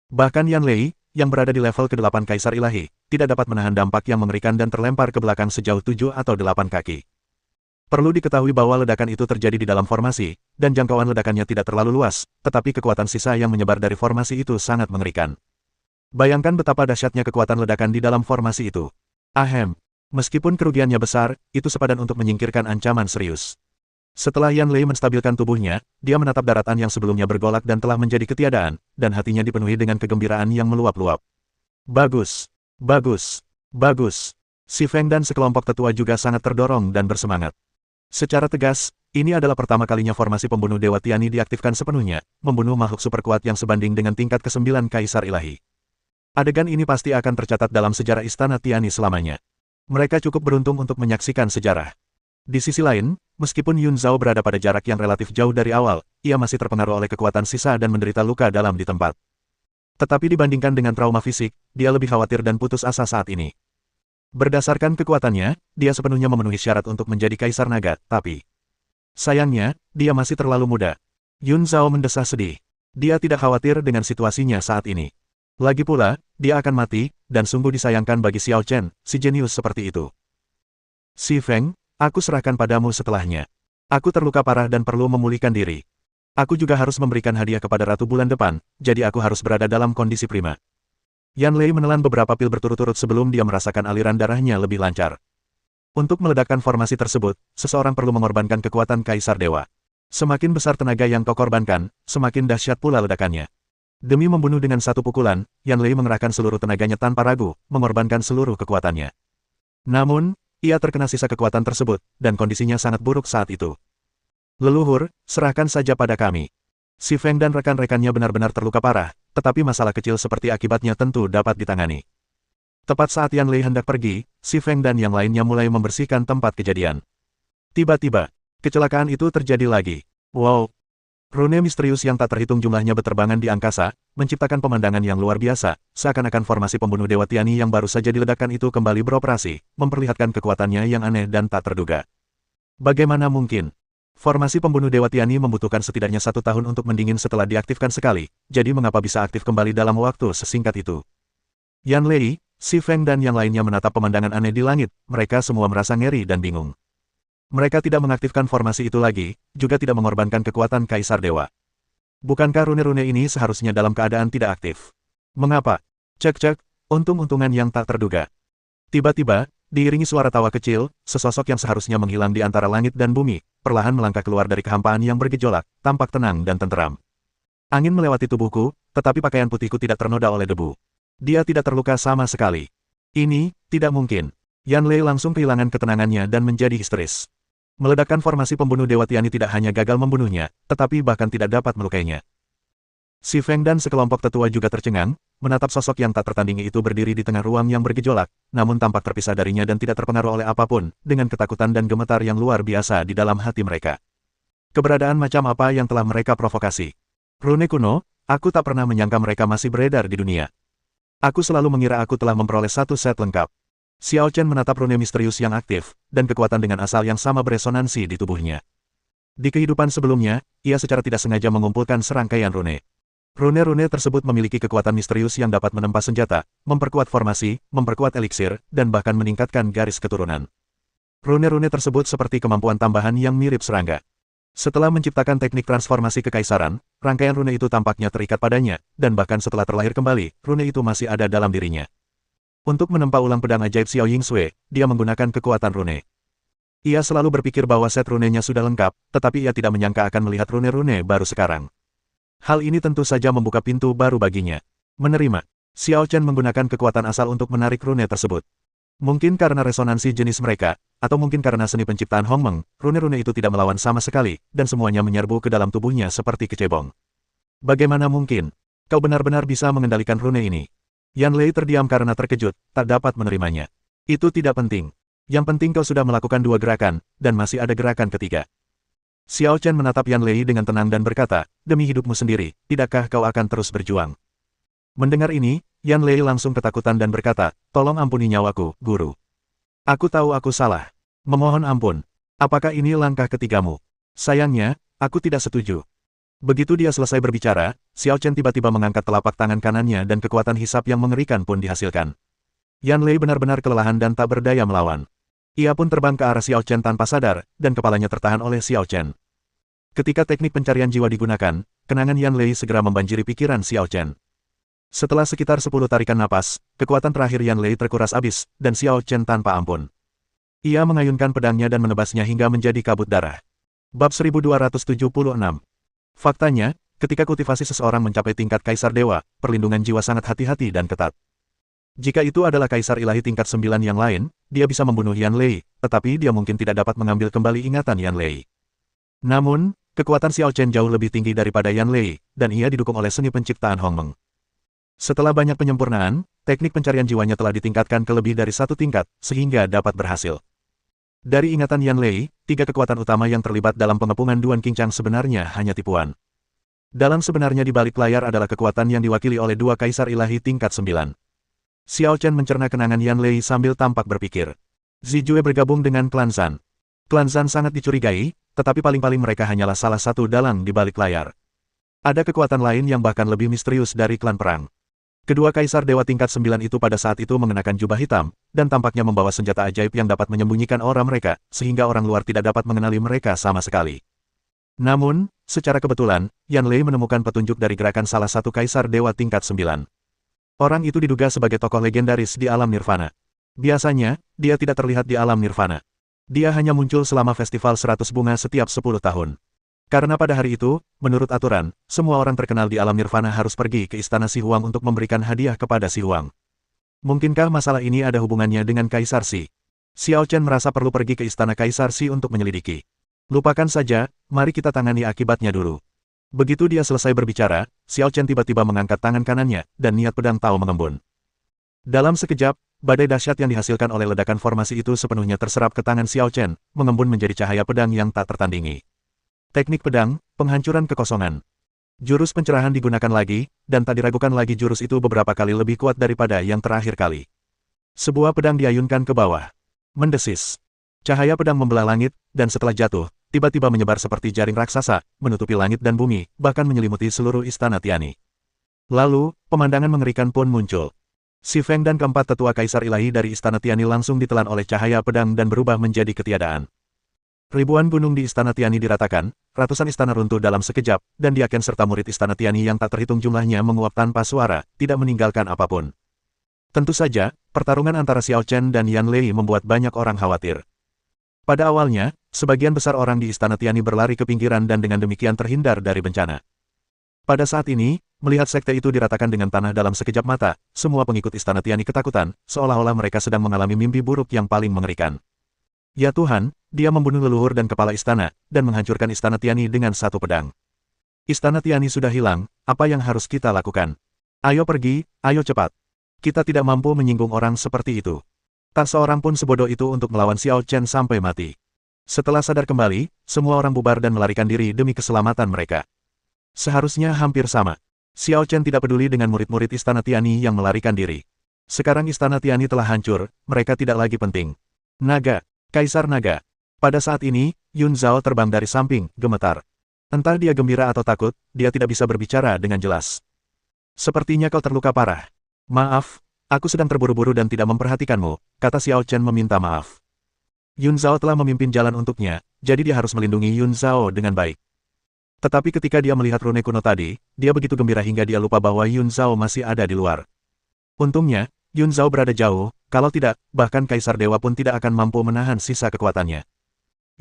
Bahkan Yan Lei, yang berada di level ke-8 Kaisar Ilahi, tidak dapat menahan dampak yang mengerikan dan terlempar ke belakang sejauh 7 atau 8 kaki. Perlu diketahui bahwa ledakan itu terjadi di dalam formasi, dan jangkauan ledakannya tidak terlalu luas, tetapi kekuatan sisa yang menyebar dari formasi itu sangat mengerikan. Bayangkan betapa dahsyatnya kekuatan ledakan di dalam formasi itu. Ahem. Meskipun kerugiannya besar, itu sepadan untuk menyingkirkan ancaman serius. Setelah Yan Lei menstabilkan tubuhnya, dia menatap daratan yang sebelumnya bergolak dan telah menjadi ketiadaan, dan hatinya dipenuhi dengan kegembiraan yang meluap-luap. Bagus! Bagus! Bagus! Si Feng dan sekelompok tetua juga sangat terdorong dan bersemangat. Secara tegas, ini adalah pertama kalinya formasi pembunuh Dewa Tiani diaktifkan sepenuhnya, membunuh makhluk super kuat yang sebanding dengan tingkat ke-9 Kaisar Ilahi. Adegan ini pasti akan tercatat dalam sejarah Istana Tiani selamanya. Mereka cukup beruntung untuk menyaksikan sejarah. Di sisi lain, meskipun Yun Zhao berada pada jarak yang relatif jauh dari awal, ia masih terpengaruh oleh kekuatan sisa dan menderita luka dalam di tempat. Tetapi dibandingkan dengan trauma fisik, dia lebih khawatir dan putus asa saat ini. Berdasarkan kekuatannya, dia sepenuhnya memenuhi syarat untuk menjadi Kaisar Naga, tapi sayangnya, dia masih terlalu muda. Yun Zhao mendesah sedih. Dia tidak khawatir dengan situasinya saat ini. Lagi pula, dia akan mati, dan sungguh disayangkan bagi Xiao Chen, si jenius seperti itu. Si Feng, aku serahkan padamu setelahnya. Aku terluka parah dan perlu memulihkan diri. Aku juga harus memberikan hadiah kepada Ratu bulan depan, jadi aku harus berada dalam kondisi prima. Yan Lei menelan beberapa pil berturut-turut sebelum dia merasakan aliran darahnya lebih lancar. Untuk meledakkan formasi tersebut, seseorang perlu mengorbankan kekuatan Kaisar Dewa. Semakin besar tenaga yang kau korbankan, semakin dahsyat pula ledakannya. Demi membunuh dengan satu pukulan, Yan Lei mengerahkan seluruh tenaganya tanpa ragu, mengorbankan seluruh kekuatannya. Namun, ia terkena sisa kekuatan tersebut, dan kondisinya sangat buruk saat itu. Leluhur, serahkan saja pada kami. Si Feng dan rekan-rekannya benar-benar terluka parah, tetapi masalah kecil seperti akibatnya tentu dapat ditangani. Tepat saat Yan Lei hendak pergi, si Feng dan yang lainnya mulai membersihkan tempat kejadian. Tiba-tiba, kecelakaan itu terjadi lagi. Wow! Rune misterius yang tak terhitung jumlahnya berterbangan di angkasa, menciptakan pemandangan yang luar biasa, seakan-akan formasi pembunuh Dewa Tiani yang baru saja diledakkan itu kembali beroperasi, memperlihatkan kekuatannya yang aneh dan tak terduga. Bagaimana mungkin? Formasi pembunuh Dewa Tiani membutuhkan setidaknya 1 tahun untuk mendingin setelah diaktifkan sekali, jadi mengapa bisa aktif kembali dalam waktu sesingkat itu? Yan Lei, si Feng dan yang lainnya menatap pemandangan aneh di langit, mereka semua merasa ngeri dan bingung. Mereka tidak mengaktifkan formasi itu lagi, juga tidak mengorbankan kekuatan Kaisar Dewa. Bukankah rune-rune ini seharusnya dalam keadaan tidak aktif? Mengapa? Cek-cek, untung-untungan yang tak terduga. Tiba-tiba, diiringi suara tawa kecil, sesosok yang seharusnya menghilang di antara langit dan bumi, perlahan melangkah keluar dari kehampaan yang bergejolak, tampak tenang dan tenteram. Angin melewati tubuhku, tetapi pakaian putihku tidak ternoda oleh debu. Dia tidak terluka sama sekali. Ini, tidak mungkin. Yan Lei langsung kehilangan ketenangannya dan menjadi histeris. Meledakkan formasi pembunuh Dewa Tiani tidak hanya gagal membunuhnya, tetapi bahkan tidak dapat melukainya. Si Feng dan sekelompok tetua juga tercengang, menatap sosok yang tak tertandingi itu berdiri di tengah ruang yang bergejolak, namun tampak terpisah darinya dan tidak terpengaruh oleh apapun, dengan ketakutan dan gemetar yang luar biasa di dalam hati mereka. Keberadaan macam apa yang telah mereka provokasi? Rune kuno, aku tak pernah menyangka mereka masih beredar di dunia. Aku selalu mengira aku telah memperoleh satu set lengkap. Xiao Chen menatap rune misterius yang aktif, dan kekuatan dengan asal yang sama beresonansi di tubuhnya. Di kehidupan sebelumnya, ia secara tidak sengaja mengumpulkan serangkaian rune. Rune-rune tersebut memiliki kekuatan misterius yang dapat menempa senjata, memperkuat formasi, memperkuat eliksir, dan bahkan meningkatkan garis keturunan. Rune-rune tersebut seperti kemampuan tambahan yang mirip serangga. Setelah menciptakan teknik transformasi kekaisaran, rangkaian rune itu tampaknya terikat padanya, dan bahkan setelah terlahir kembali, rune itu masih ada dalam dirinya. Untuk menempa ulang pedang ajaib Xiao Yingsui, dia menggunakan kekuatan rune. Ia selalu berpikir bahwa set runenya sudah lengkap, tetapi ia tidak menyangka akan melihat rune-rune baru sekarang. Hal ini tentu saja membuka pintu baru baginya. Menerima. Xiao Chen menggunakan kekuatan asal untuk menarik rune tersebut. Mungkin karena resonansi jenis mereka, atau mungkin karena seni penciptaan Hong Meng, rune-rune itu tidak melawan sama sekali, dan semuanya menyerbu ke dalam tubuhnya seperti kecebong. Bagaimana mungkin? Kau benar-benar bisa mengendalikan rune ini. Yan Lei terdiam karena terkejut, tak dapat menerimanya. Itu tidak penting. Yang penting kau sudah melakukan 2 gerakan, dan masih ada gerakan ketiga. Xiao Chen menatap Yan Lei dengan tenang dan berkata, demi hidupmu sendiri, tidakkah kau akan terus berjuang? Mendengar ini, Yan Lei langsung ketakutan dan berkata, tolong ampuni nyawaku, guru. Aku tahu aku salah. Memohon ampun. Apakah ini langkah ketigamu? Sayangnya, aku tidak setuju. Begitu dia selesai berbicara, Xiao Chen tiba-tiba mengangkat telapak tangan kanannya dan kekuatan hisap yang mengerikan pun dihasilkan. Yan Lei benar-benar kelelahan dan tak berdaya melawan. Ia pun terbang ke arah Xiao Chen tanpa sadar, dan kepalanya tertahan oleh Xiao Chen. Ketika teknik pencarian jiwa digunakan, kenangan Yan Lei segera membanjiri pikiran Xiao Chen. Setelah sekitar 10 tarikan napas, kekuatan terakhir Yan Lei terkuras habis, dan Xiao Chen tanpa ampun. Ia mengayunkan pedangnya dan menebasnya hingga menjadi kabut darah. Bab 1276. Faktanya, ketika kultivasi seseorang mencapai tingkat Kaisar Dewa, perlindungan jiwa sangat hati-hati dan ketat. Jika itu adalah Kaisar Ilahi tingkat 9 yang lain, dia bisa membunuh Yan Lei, tetapi dia mungkin tidak dapat mengambil kembali ingatan Yan Lei. Namun, kekuatan Xiao Chen jauh lebih tinggi daripada Yan Lei, dan ia didukung oleh seni penciptaan Hong Meng. Setelah banyak penyempurnaan, teknik pencarian jiwanya telah ditingkatkan ke lebih dari 1 tingkat, sehingga dapat berhasil. Dari ingatan Yan Lei, 3 kekuatan utama yang terlibat dalam pengepungan Duan Qingchang sebenarnya hanya tipuan. Dalam sebenarnya di balik layar adalah kekuatan yang diwakili oleh 2 Kaisar Ilahi tingkat 9. Xiao Chen mencerna kenangan Yan Lei sambil tampak berpikir. Zijue bergabung dengan klan Zhan. Klan Zhan sangat dicurigai, tetapi paling-paling mereka hanyalah salah satu dalang di balik layar. Ada kekuatan lain yang bahkan lebih misterius dari klan perang. Kedua Kaisar Dewa tingkat 9 itu pada saat itu mengenakan jubah hitam, dan tampaknya membawa senjata ajaib yang dapat menyembunyikan aura mereka, sehingga orang luar tidak dapat mengenali mereka sama sekali. Namun, secara kebetulan, Yan Lei menemukan petunjuk dari gerakan salah satu Kaisar Dewa tingkat 9. Orang itu diduga sebagai tokoh legendaris di alam nirvana. Biasanya, dia tidak terlihat di alam nirvana. Dia hanya muncul selama festival 100 bunga setiap 10 tahun. Karena pada hari itu, menurut aturan, semua orang terkenal di alam nirvana harus pergi ke istana Si Huang untuk memberikan hadiah kepada Si Huang. Mungkinkah masalah ini ada hubungannya dengan Kaisar Si? Xiao Chen merasa perlu pergi ke istana Kaisar Si untuk menyelidiki. Lupakan saja, mari kita tangani akibatnya dulu. Begitu dia selesai berbicara, Xiao Chen tiba-tiba mengangkat tangan kanannya, dan niat pedang Tao mengembun. Dalam sekejap, badai dahsyat yang dihasilkan oleh ledakan formasi itu sepenuhnya terserap ke tangan Xiao Chen, mengembun menjadi cahaya pedang yang tak tertandingi. Teknik pedang, penghancuran kekosongan. Jurus pencerahan digunakan lagi, dan tak diragukan lagi jurus itu beberapa kali lebih kuat daripada yang terakhir kali. Sebuah pedang diayunkan ke bawah. Mendesis. Cahaya pedang membelah langit, dan setelah jatuh, tiba-tiba menyebar seperti jaring raksasa, menutupi langit dan bumi, bahkan menyelimuti seluruh istana Tiani. Lalu, pemandangan mengerikan pun muncul. Si Feng dan keempat tetua Kaisar Ilahi dari istana Tiani langsung ditelan oleh cahaya pedang dan berubah menjadi ketiadaan. Ribuan gunung di istana Tiani diratakan, ratusan istana runtuh dalam sekejap, dan Diaken serta murid istana Tiani yang tak terhitung jumlahnya menguap tanpa suara, tidak meninggalkan apapun. Tentu saja, pertarungan antara Xiao Chen dan Yan Lei membuat banyak orang khawatir. Pada awalnya, sebagian besar orang di istana Tiani berlari ke pinggiran dan dengan demikian terhindar dari bencana. Pada saat ini, melihat sekte itu diratakan dengan tanah dalam sekejap mata, semua pengikut istana Tiani ketakutan, seolah-olah mereka sedang mengalami mimpi buruk yang paling mengerikan. Ya Tuhan, dia membunuh leluhur dan kepala istana, dan menghancurkan istana Tiani dengan satu pedang. Istana Tiani sudah hilang, apa yang harus kita lakukan? Ayo pergi, ayo cepat. Kita tidak mampu menyinggung orang seperti itu. Tak seorang pun sebodoh itu untuk melawan Xiao Chen sampai mati. Setelah sadar kembali, semua orang bubar dan melarikan diri demi keselamatan mereka. Seharusnya hampir sama. Xiao Chen tidak peduli dengan murid-murid Istana Tiani yang melarikan diri. Sekarang Istana Tiani telah hancur, mereka tidak lagi penting. Naga, Kaisar Naga. Pada saat ini, Yun Zhao terbang dari samping, gemetar. Entah dia gembira atau takut, dia tidak bisa berbicara dengan jelas. Sepertinya kau terluka parah. Maaf, aku sedang terburu-buru dan tidak memperhatikanmu, kata Xiao Chen meminta maaf. Yun Zhao telah memimpin jalan untuknya, jadi dia harus melindungi Yun Zhao dengan baik. Tetapi ketika dia melihat rune kuno tadi, dia begitu gembira hingga dia lupa bahwa Yun Zhao masih ada di luar. Untungnya, Yun Zhao berada jauh, kalau tidak, bahkan Kaisar Dewa pun tidak akan mampu menahan sisa kekuatannya.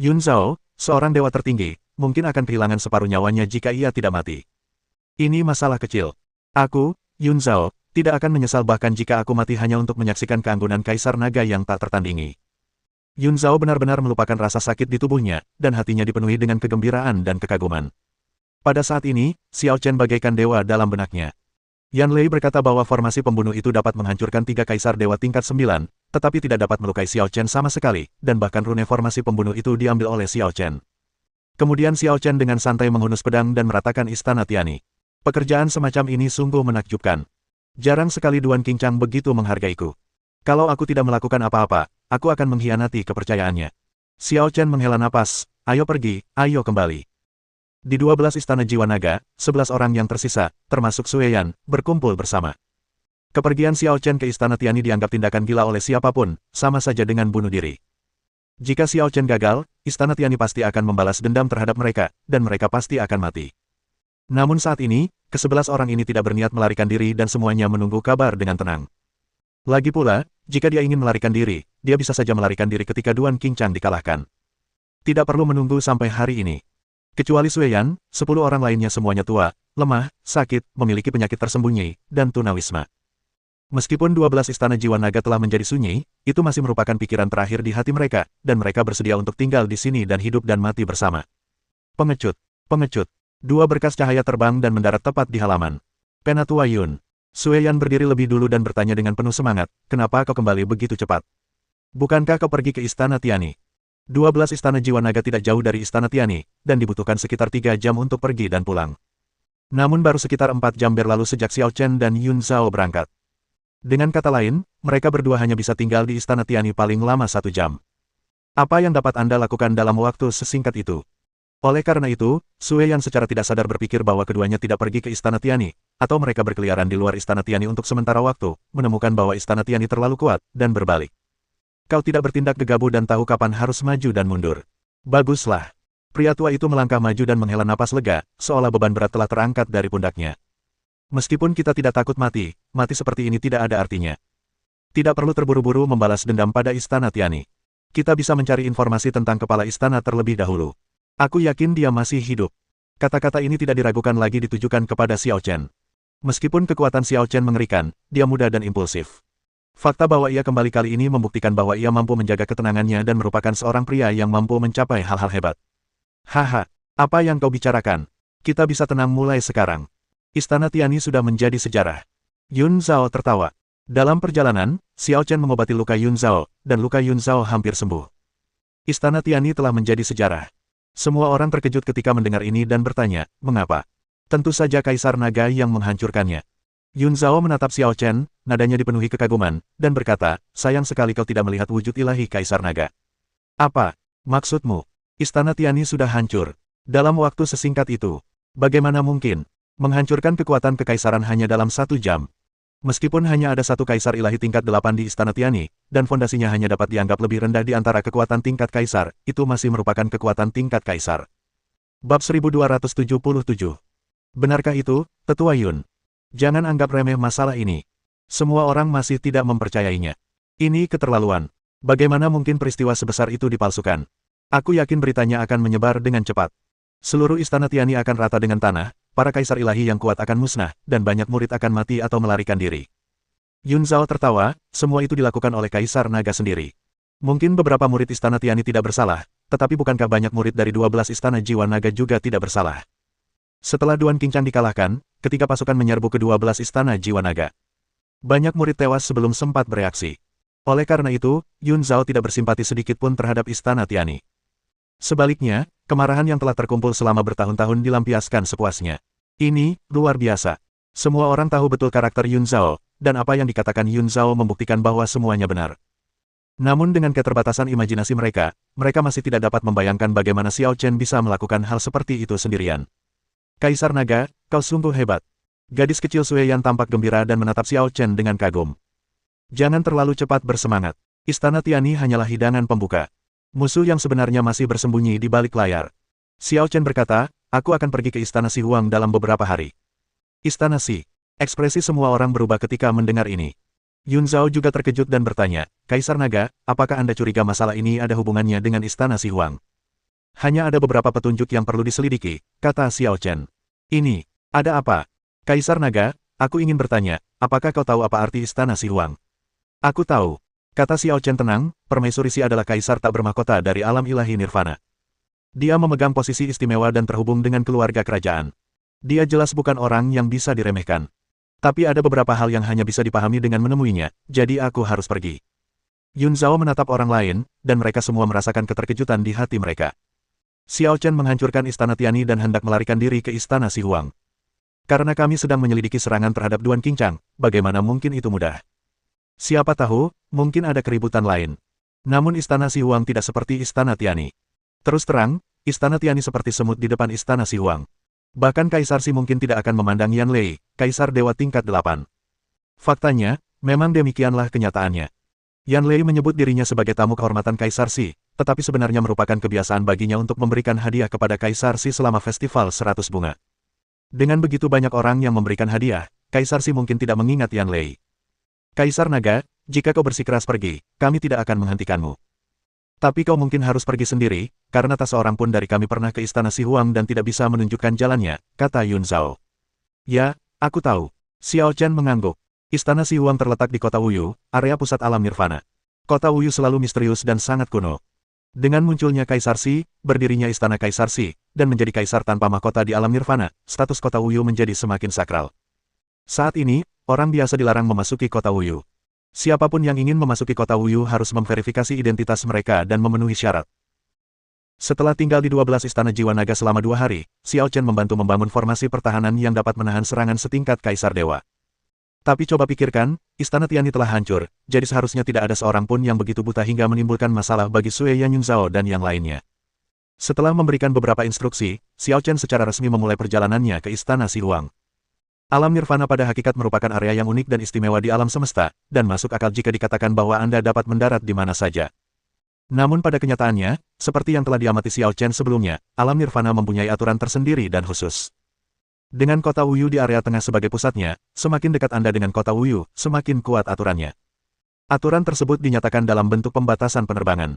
Yun Zhao, seorang dewa tertinggi, mungkin akan kehilangan separuh nyawanya jika ia tidak mati. Ini masalah kecil. Aku, Yun Zhao, tidak akan menyesal bahkan jika aku mati hanya untuk menyaksikan keanggunan Kaisar Naga yang tak tertandingi. Yun Zhao benar-benar melupakan rasa sakit di tubuhnya, dan hatinya dipenuhi dengan kegembiraan dan kekaguman. Pada saat ini, Xiao Chen bagaikan dewa dalam benaknya. Yan Lei berkata bahwa formasi pembunuh itu dapat menghancurkan 3 kaisar dewa tingkat 9, tetapi tidak dapat melukai Xiao Chen sama sekali, dan bahkan rune formasi pembunuh itu diambil oleh Xiao Chen. Kemudian Xiao Chen dengan santai menghunus pedang dan meratakan Istana Tiani. Pekerjaan semacam ini sungguh menakjubkan. Jarang sekali Duan Qingchang begitu menghargaiku. Kalau aku tidak melakukan apa-apa, aku akan mengkhianati kepercayaannya. Xiao Chen menghela napas, ayo pergi, ayo kembali. Di 12 istana jiwa naga, 11 orang yang tersisa, termasuk Sue Yan, berkumpul bersama. Kepergian Xiao Chen ke Istana Tiani dianggap tindakan gila oleh siapapun, sama saja dengan bunuh diri. Jika Xiao Chen gagal, Istana Tiani pasti akan membalas dendam terhadap mereka, dan mereka pasti akan mati. Namun saat ini, ke-11 orang ini tidak berniat melarikan diri dan semuanya menunggu kabar dengan tenang. Lagi pula, jika dia ingin melarikan diri, dia bisa saja melarikan diri ketika Duan Qingchang dikalahkan. Tidak perlu menunggu sampai hari ini. Kecuali Sue Yan, 10 orang lainnya semuanya tua, lemah, sakit, memiliki penyakit tersembunyi, dan tunawisma. Meskipun 12 istana jiwa naga telah menjadi sunyi, itu masih merupakan pikiran terakhir di hati mereka, dan mereka bersedia untuk tinggal di sini dan hidup dan mati bersama. Pengecut, pengecut. 2 berkas cahaya terbang dan mendarat tepat di halaman. Penatua Yun. Sue Yan berdiri lebih dulu dan bertanya dengan penuh semangat, kenapa kau kembali begitu cepat? Bukankah kau pergi ke Istana Tiani? 12 istana jiwa naga tidak jauh dari Istana Tiani, dan dibutuhkan sekitar 3 jam untuk pergi dan pulang. Namun baru sekitar 4 jam berlalu sejak Xiao Chen dan Yun Zhao berangkat. Dengan kata lain, mereka berdua hanya bisa tinggal di Istana Tiani paling lama 1 jam. Apa yang dapat Anda lakukan dalam waktu sesingkat itu? Oleh karena itu, Sue Yan secara tidak sadar berpikir bahwa keduanya tidak pergi ke Istana Tiani, atau mereka berkeliaran di luar Istana Tiani untuk sementara waktu, menemukan bahwa Istana Tiani terlalu kuat, dan berbalik. Kau tidak bertindak gegabah dan tahu kapan harus maju dan mundur. Baguslah. Pria tua itu melangkah maju dan menghela napas lega, seolah beban berat telah terangkat dari pundaknya. Meskipun kita tidak takut mati, mati seperti ini tidak ada artinya. Tidak perlu terburu-buru membalas dendam pada Istana Tiani. Kita bisa mencari informasi tentang kepala istana terlebih dahulu. Aku yakin dia masih hidup. Kata-kata ini tidak diragukan lagi ditujukan kepada Xiao Chen. Meskipun kekuatan Xiao Chen mengerikan, dia muda dan impulsif. Fakta bahwa ia kembali kali ini membuktikan bahwa ia mampu menjaga ketenangannya dan merupakan seorang pria yang mampu mencapai hal-hal hebat. Haha, apa yang kau bicarakan? Kita bisa tenang mulai sekarang. Istana Tiani sudah menjadi sejarah. Yun Zhao tertawa. Dalam perjalanan, Xiao Chen mengobati luka Yun Zhao, dan luka Yun Zhao hampir sembuh. Istana Tiani telah menjadi sejarah. Semua orang terkejut ketika mendengar ini dan bertanya, mengapa? Tentu saja Kaisar Naga yang menghancurkannya. Yun Zhao menatap Xiao Chen, nadanya dipenuhi kekaguman, dan berkata, sayang sekali kau tidak melihat wujud ilahi Kaisar Naga. Apa? Maksudmu? Istana Tiani sudah hancur. Dalam waktu sesingkat itu. Bagaimana mungkin? Menghancurkan kekuatan kekaisaran hanya dalam 1 jam. Meskipun hanya ada 1 kaisar ilahi tingkat 8 di Istana Tiani, dan fondasinya hanya dapat dianggap lebih rendah di antara kekuatan tingkat kaisar, itu masih merupakan kekuatan tingkat kaisar. Bab 1277. Benarkah itu, Tetua Yun? Jangan anggap remeh masalah ini. Semua orang masih tidak mempercayainya. Ini keterlaluan. Bagaimana mungkin peristiwa sebesar itu dipalsukan? Aku yakin beritanya akan menyebar dengan cepat. Seluruh Istana Tiani akan rata dengan tanah, para kaisar ilahi yang kuat akan musnah, dan banyak murid akan mati atau melarikan diri. Yun Zhao tertawa, semua itu dilakukan oleh Kaisar Naga sendiri. Mungkin beberapa murid Istana Tiani tidak bersalah, tetapi bukankah banyak murid dari 12 Istana Jiwa Naga juga tidak bersalah? Setelah Duan Qingchang dikalahkan, ketika pasukan menyerbu ke-12 Istana Jiwa Naga, banyak murid tewas sebelum sempat bereaksi. Oleh karena itu, Yun Zhao tidak bersimpati sedikit pun terhadap Istana Tiani. Sebaliknya, kemarahan yang telah terkumpul selama bertahun-tahun dilampiaskan sepuasnya. Ini, luar biasa. Semua orang tahu betul karakter Yun Zhao, dan apa yang dikatakan Yun Zhao membuktikan bahwa semuanya benar. Namun dengan keterbatasan imajinasi mereka, mereka masih tidak dapat membayangkan bagaimana Xiao Chen bisa melakukan hal seperti itu sendirian. Kaisar Naga, kau sungguh hebat. Gadis kecil Sui Yan tampak gembira dan menatap Xiao Chen dengan kagum. Jangan terlalu cepat bersemangat. Istana Tiani hanyalah hidangan pembuka. Musuh yang sebenarnya masih bersembunyi di balik layar. Xiao Chen berkata, aku akan pergi ke Istana Si Huang dalam beberapa hari. Istana Si. Ekspresi semua orang berubah ketika mendengar ini. Yun Zhao juga terkejut dan bertanya, Kaisar Naga, apakah Anda curiga masalah ini ada hubungannya dengan Istana Si Huang? Hanya ada beberapa petunjuk yang perlu diselidiki, kata Xiao Chen. Ini, ada apa? Kaisar Naga, aku ingin bertanya, apakah kau tahu apa arti Istana Si Huang? Aku tahu. Kata Xiao Chen tenang, Permaisuri Si adalah kaisar tak bermahkota dari alam ilahi nirvana. Dia memegang posisi istimewa dan terhubung dengan keluarga kerajaan. Dia jelas bukan orang yang bisa diremehkan. Tapi ada beberapa hal yang hanya bisa dipahami dengan menemuinya, jadi aku harus pergi. Yun Zhao menatap orang lain, dan mereka semua merasakan keterkejutan di hati mereka. Xiao Chen menghancurkan Istana Tiani dan hendak melarikan diri ke Istana Si Huang. Karena kami sedang menyelidiki serangan terhadap Duan Qingchang, bagaimana mungkin itu mudah? Siapa tahu, mungkin ada keributan lain. Namun Istana Si Huang tidak seperti Istana Tiani. Terus terang, Istana Tiani seperti semut di depan Istana Si Huang. Bahkan Kaisar Si mungkin tidak akan memandang Yan Lei, Kaisar Dewa tingkat 8. Faktanya, memang demikianlah kenyataannya. Yan Lei menyebut dirinya sebagai tamu kehormatan Kaisar Si, tetapi sebenarnya merupakan kebiasaan baginya untuk memberikan hadiah kepada Kaisar Si selama festival 100 bunga. Dengan begitu banyak orang yang memberikan hadiah, Kaisar Si mungkin tidak mengingat Yan Lei. Kaisar Naga, jika kau bersikeras pergi, kami tidak akan menghentikanmu. Tapi kau mungkin harus pergi sendiri, karena tak seorang pun dari kami pernah ke Istana Si Huang dan tidak bisa menunjukkan jalannya, kata Yun Zhao. Ya, aku tahu. Xiao Chen mengangguk. Istana Si Huang terletak di kota Wuyu, area pusat alam nirvana. Kota Wuyu selalu misterius dan sangat kuno. Dengan munculnya Kaisar Si, berdirinya Istana Kaisar Si, dan menjadi kaisar tanpa mahkota di alam nirvana, status kota Wuyu menjadi semakin sakral. Saat ini, orang biasa dilarang memasuki kota Wuyu. Siapapun yang ingin memasuki kota Wuyu harus memverifikasi identitas mereka dan memenuhi syarat. Setelah tinggal di 12 istana jiwa naga selama 2 hari, Xiao Chen membantu membangun formasi pertahanan yang dapat menahan serangan setingkat Kaisar Dewa. Tapi coba pikirkan, Istana Tiani telah hancur, jadi seharusnya tidak ada seorang pun yang begitu buta hingga menimbulkan masalah bagi Sui Yan Yun Zhao dan yang lainnya. Setelah memberikan beberapa instruksi, Xiao Chen secara resmi memulai perjalanannya ke Istana Si Huang. Alam nirvana pada hakikat merupakan area yang unik dan istimewa di alam semesta, dan masuk akal jika dikatakan bahwa Anda dapat mendarat di mana saja. Namun pada kenyataannya, seperti yang telah diamati Xiao Chen sebelumnya, alam nirvana mempunyai aturan tersendiri dan khusus. Dengan kota Wuyu di area tengah sebagai pusatnya, semakin dekat Anda dengan kota Wuyu, semakin kuat aturannya. Aturan tersebut dinyatakan dalam bentuk pembatasan penerbangan.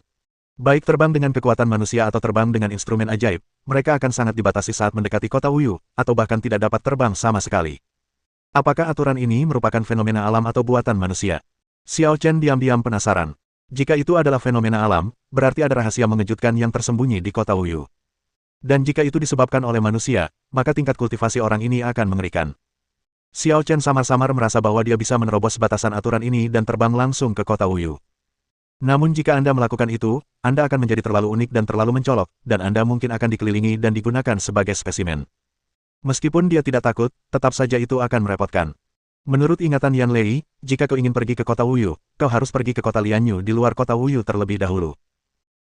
Baik terbang dengan kekuatan manusia atau terbang dengan instrumen ajaib, mereka akan sangat dibatasi saat mendekati kota Wuyu, atau bahkan tidak dapat terbang sama sekali. Apakah aturan ini merupakan fenomena alam atau buatan manusia? Xiao Chen diam-diam penasaran. Jika itu adalah fenomena alam, berarti ada rahasia mengejutkan yang tersembunyi di kota Wuyu. Dan jika itu disebabkan oleh manusia, maka tingkat kultivasi orang ini akan mengerikan. Xiao Chen samar-samar merasa bahwa dia bisa menerobos batasan aturan ini dan terbang langsung ke kota Wuyu. Namun jika Anda melakukan itu, Anda akan menjadi terlalu unik dan terlalu mencolok, dan Anda mungkin akan dikelilingi dan digunakan sebagai spesimen. Meskipun dia tidak takut, tetap saja itu akan merepotkan. Menurut ingatan Yan Lei, jika kau ingin pergi ke kota Wuyu, kau harus pergi ke kota Lianyu di luar kota Wuyu terlebih dahulu.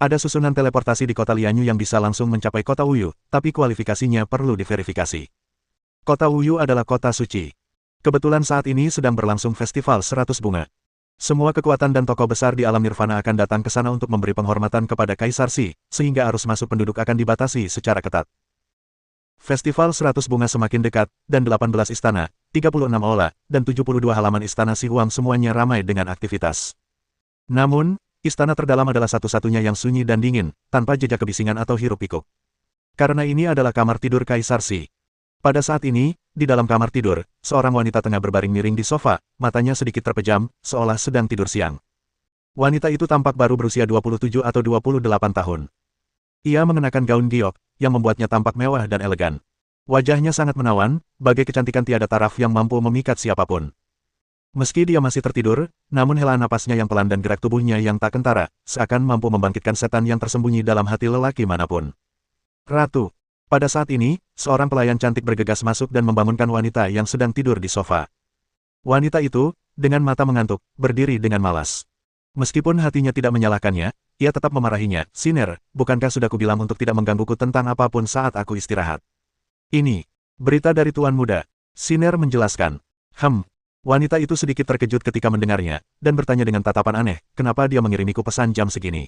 Ada susunan teleportasi di kota Lianyu yang bisa langsung mencapai kota Wuyu, tapi kualifikasinya perlu diverifikasi. Kota Wuyu adalah kota suci. Kebetulan saat ini sedang berlangsung festival 100 bunga. Semua kekuatan dan tokoh besar di alam nirvana akan datang ke sana untuk memberi penghormatan kepada Kaisar Si, sehingga arus masuk penduduk akan dibatasi secara ketat. Festival 100 bunga semakin dekat, dan 18 istana, 36 aula, dan 72 halaman Istana Si Huang semuanya ramai dengan aktivitas. Namun, istana terdalam adalah satu-satunya yang sunyi dan dingin, tanpa jejak kebisingan atau hiruk-pikuk. Karena ini adalah kamar tidur Kaisar Si. Pada saat ini, di dalam kamar tidur, seorang wanita tengah berbaring miring di sofa, matanya sedikit terpejam, seolah sedang tidur siang. Wanita itu tampak baru berusia 27 atau 28 tahun. Ia mengenakan gaun giok, yang membuatnya tampak mewah dan elegan. Wajahnya sangat menawan, bagai kecantikan tiada taraf yang mampu memikat siapapun. Meski dia masih tertidur, namun hela napasnya yang pelan dan gerak tubuhnya yang tak kentara, seakan mampu membangkitkan setan yang tersembunyi dalam hati lelaki manapun. Ratu. Pada saat ini, seorang pelayan cantik bergegas masuk dan membangunkan wanita yang sedang tidur di sofa. Wanita itu, dengan mata mengantuk, berdiri dengan malas. Meskipun hatinya tidak menyalahkannya, ia tetap memarahinya. Sinner, bukankah sudah kubilang untuk tidak menggangguku tentang apapun saat aku istirahat? Ini, berita dari Tuan Muda. Sinner menjelaskan. Wanita itu sedikit terkejut ketika mendengarnya, dan bertanya dengan tatapan aneh, kenapa dia mengirimiku pesan jam segini?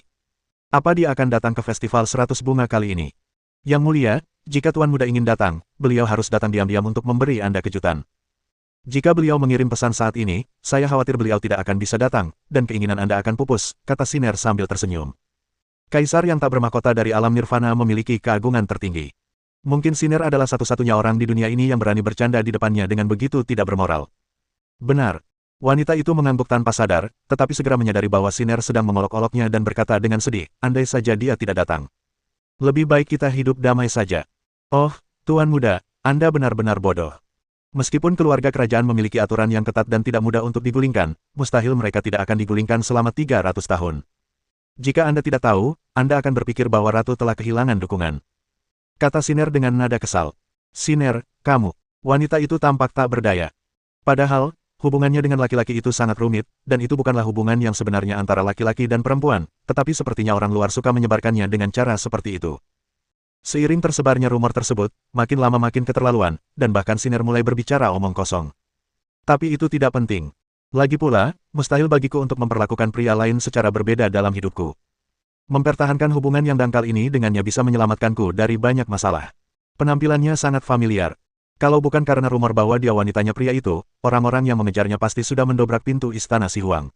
Apa dia akan datang ke festival 100 bunga kali ini? Yang mulia, jika Tuan Muda ingin datang, beliau harus datang diam-diam untuk memberi Anda kejutan. Jika beliau mengirim pesan saat ini, saya khawatir beliau tidak akan bisa datang, dan keinginan Anda akan pupus, kata Sinner sambil tersenyum. Kaisar yang tak bermahkota dari alam nirvana memiliki keagungan tertinggi. Mungkin Sinner adalah satu-satunya orang di dunia ini yang berani bercanda di depannya dengan begitu tidak bermoral. Benar. Wanita itu mengangguk tanpa sadar, tetapi segera menyadari bahwa Sinner sedang mengolok-oloknya dan berkata dengan sedih, andai saja dia tidak datang. Lebih baik kita hidup damai saja. Oh, Tuan Muda, Anda benar-benar bodoh. Meskipun keluarga kerajaan memiliki aturan yang ketat dan tidak mudah untuk digulingkan, mustahil mereka tidak akan digulingkan selama 300 tahun. Jika Anda tidak tahu, Anda akan berpikir bahwa Ratu telah kehilangan dukungan. Kata Sinner dengan nada kesal. Sinner, kamu. Wanita itu tampak tak berdaya. Padahal, hubungannya dengan laki-laki itu sangat rumit, dan itu bukanlah hubungan yang sebenarnya antara laki-laki dan perempuan, tetapi sepertinya orang luar suka menyebarkannya dengan cara seperti itu. Seiring tersebarnya rumor tersebut, makin lama makin keterlaluan, dan bahkan Sinner mulai berbicara omong kosong. Tapi itu tidak penting. Lagi pula, mustahil bagiku untuk memperlakukan pria lain secara berbeda dalam hidupku. Mempertahankan hubungan yang dangkal ini dengannya bisa menyelamatkanku dari banyak masalah. Penampilannya sangat familiar. Kalau bukan karena rumor bahwa dia wanitanya pria itu, orang-orang yang mengejarnya pasti sudah mendobrak pintu istana Si Huang.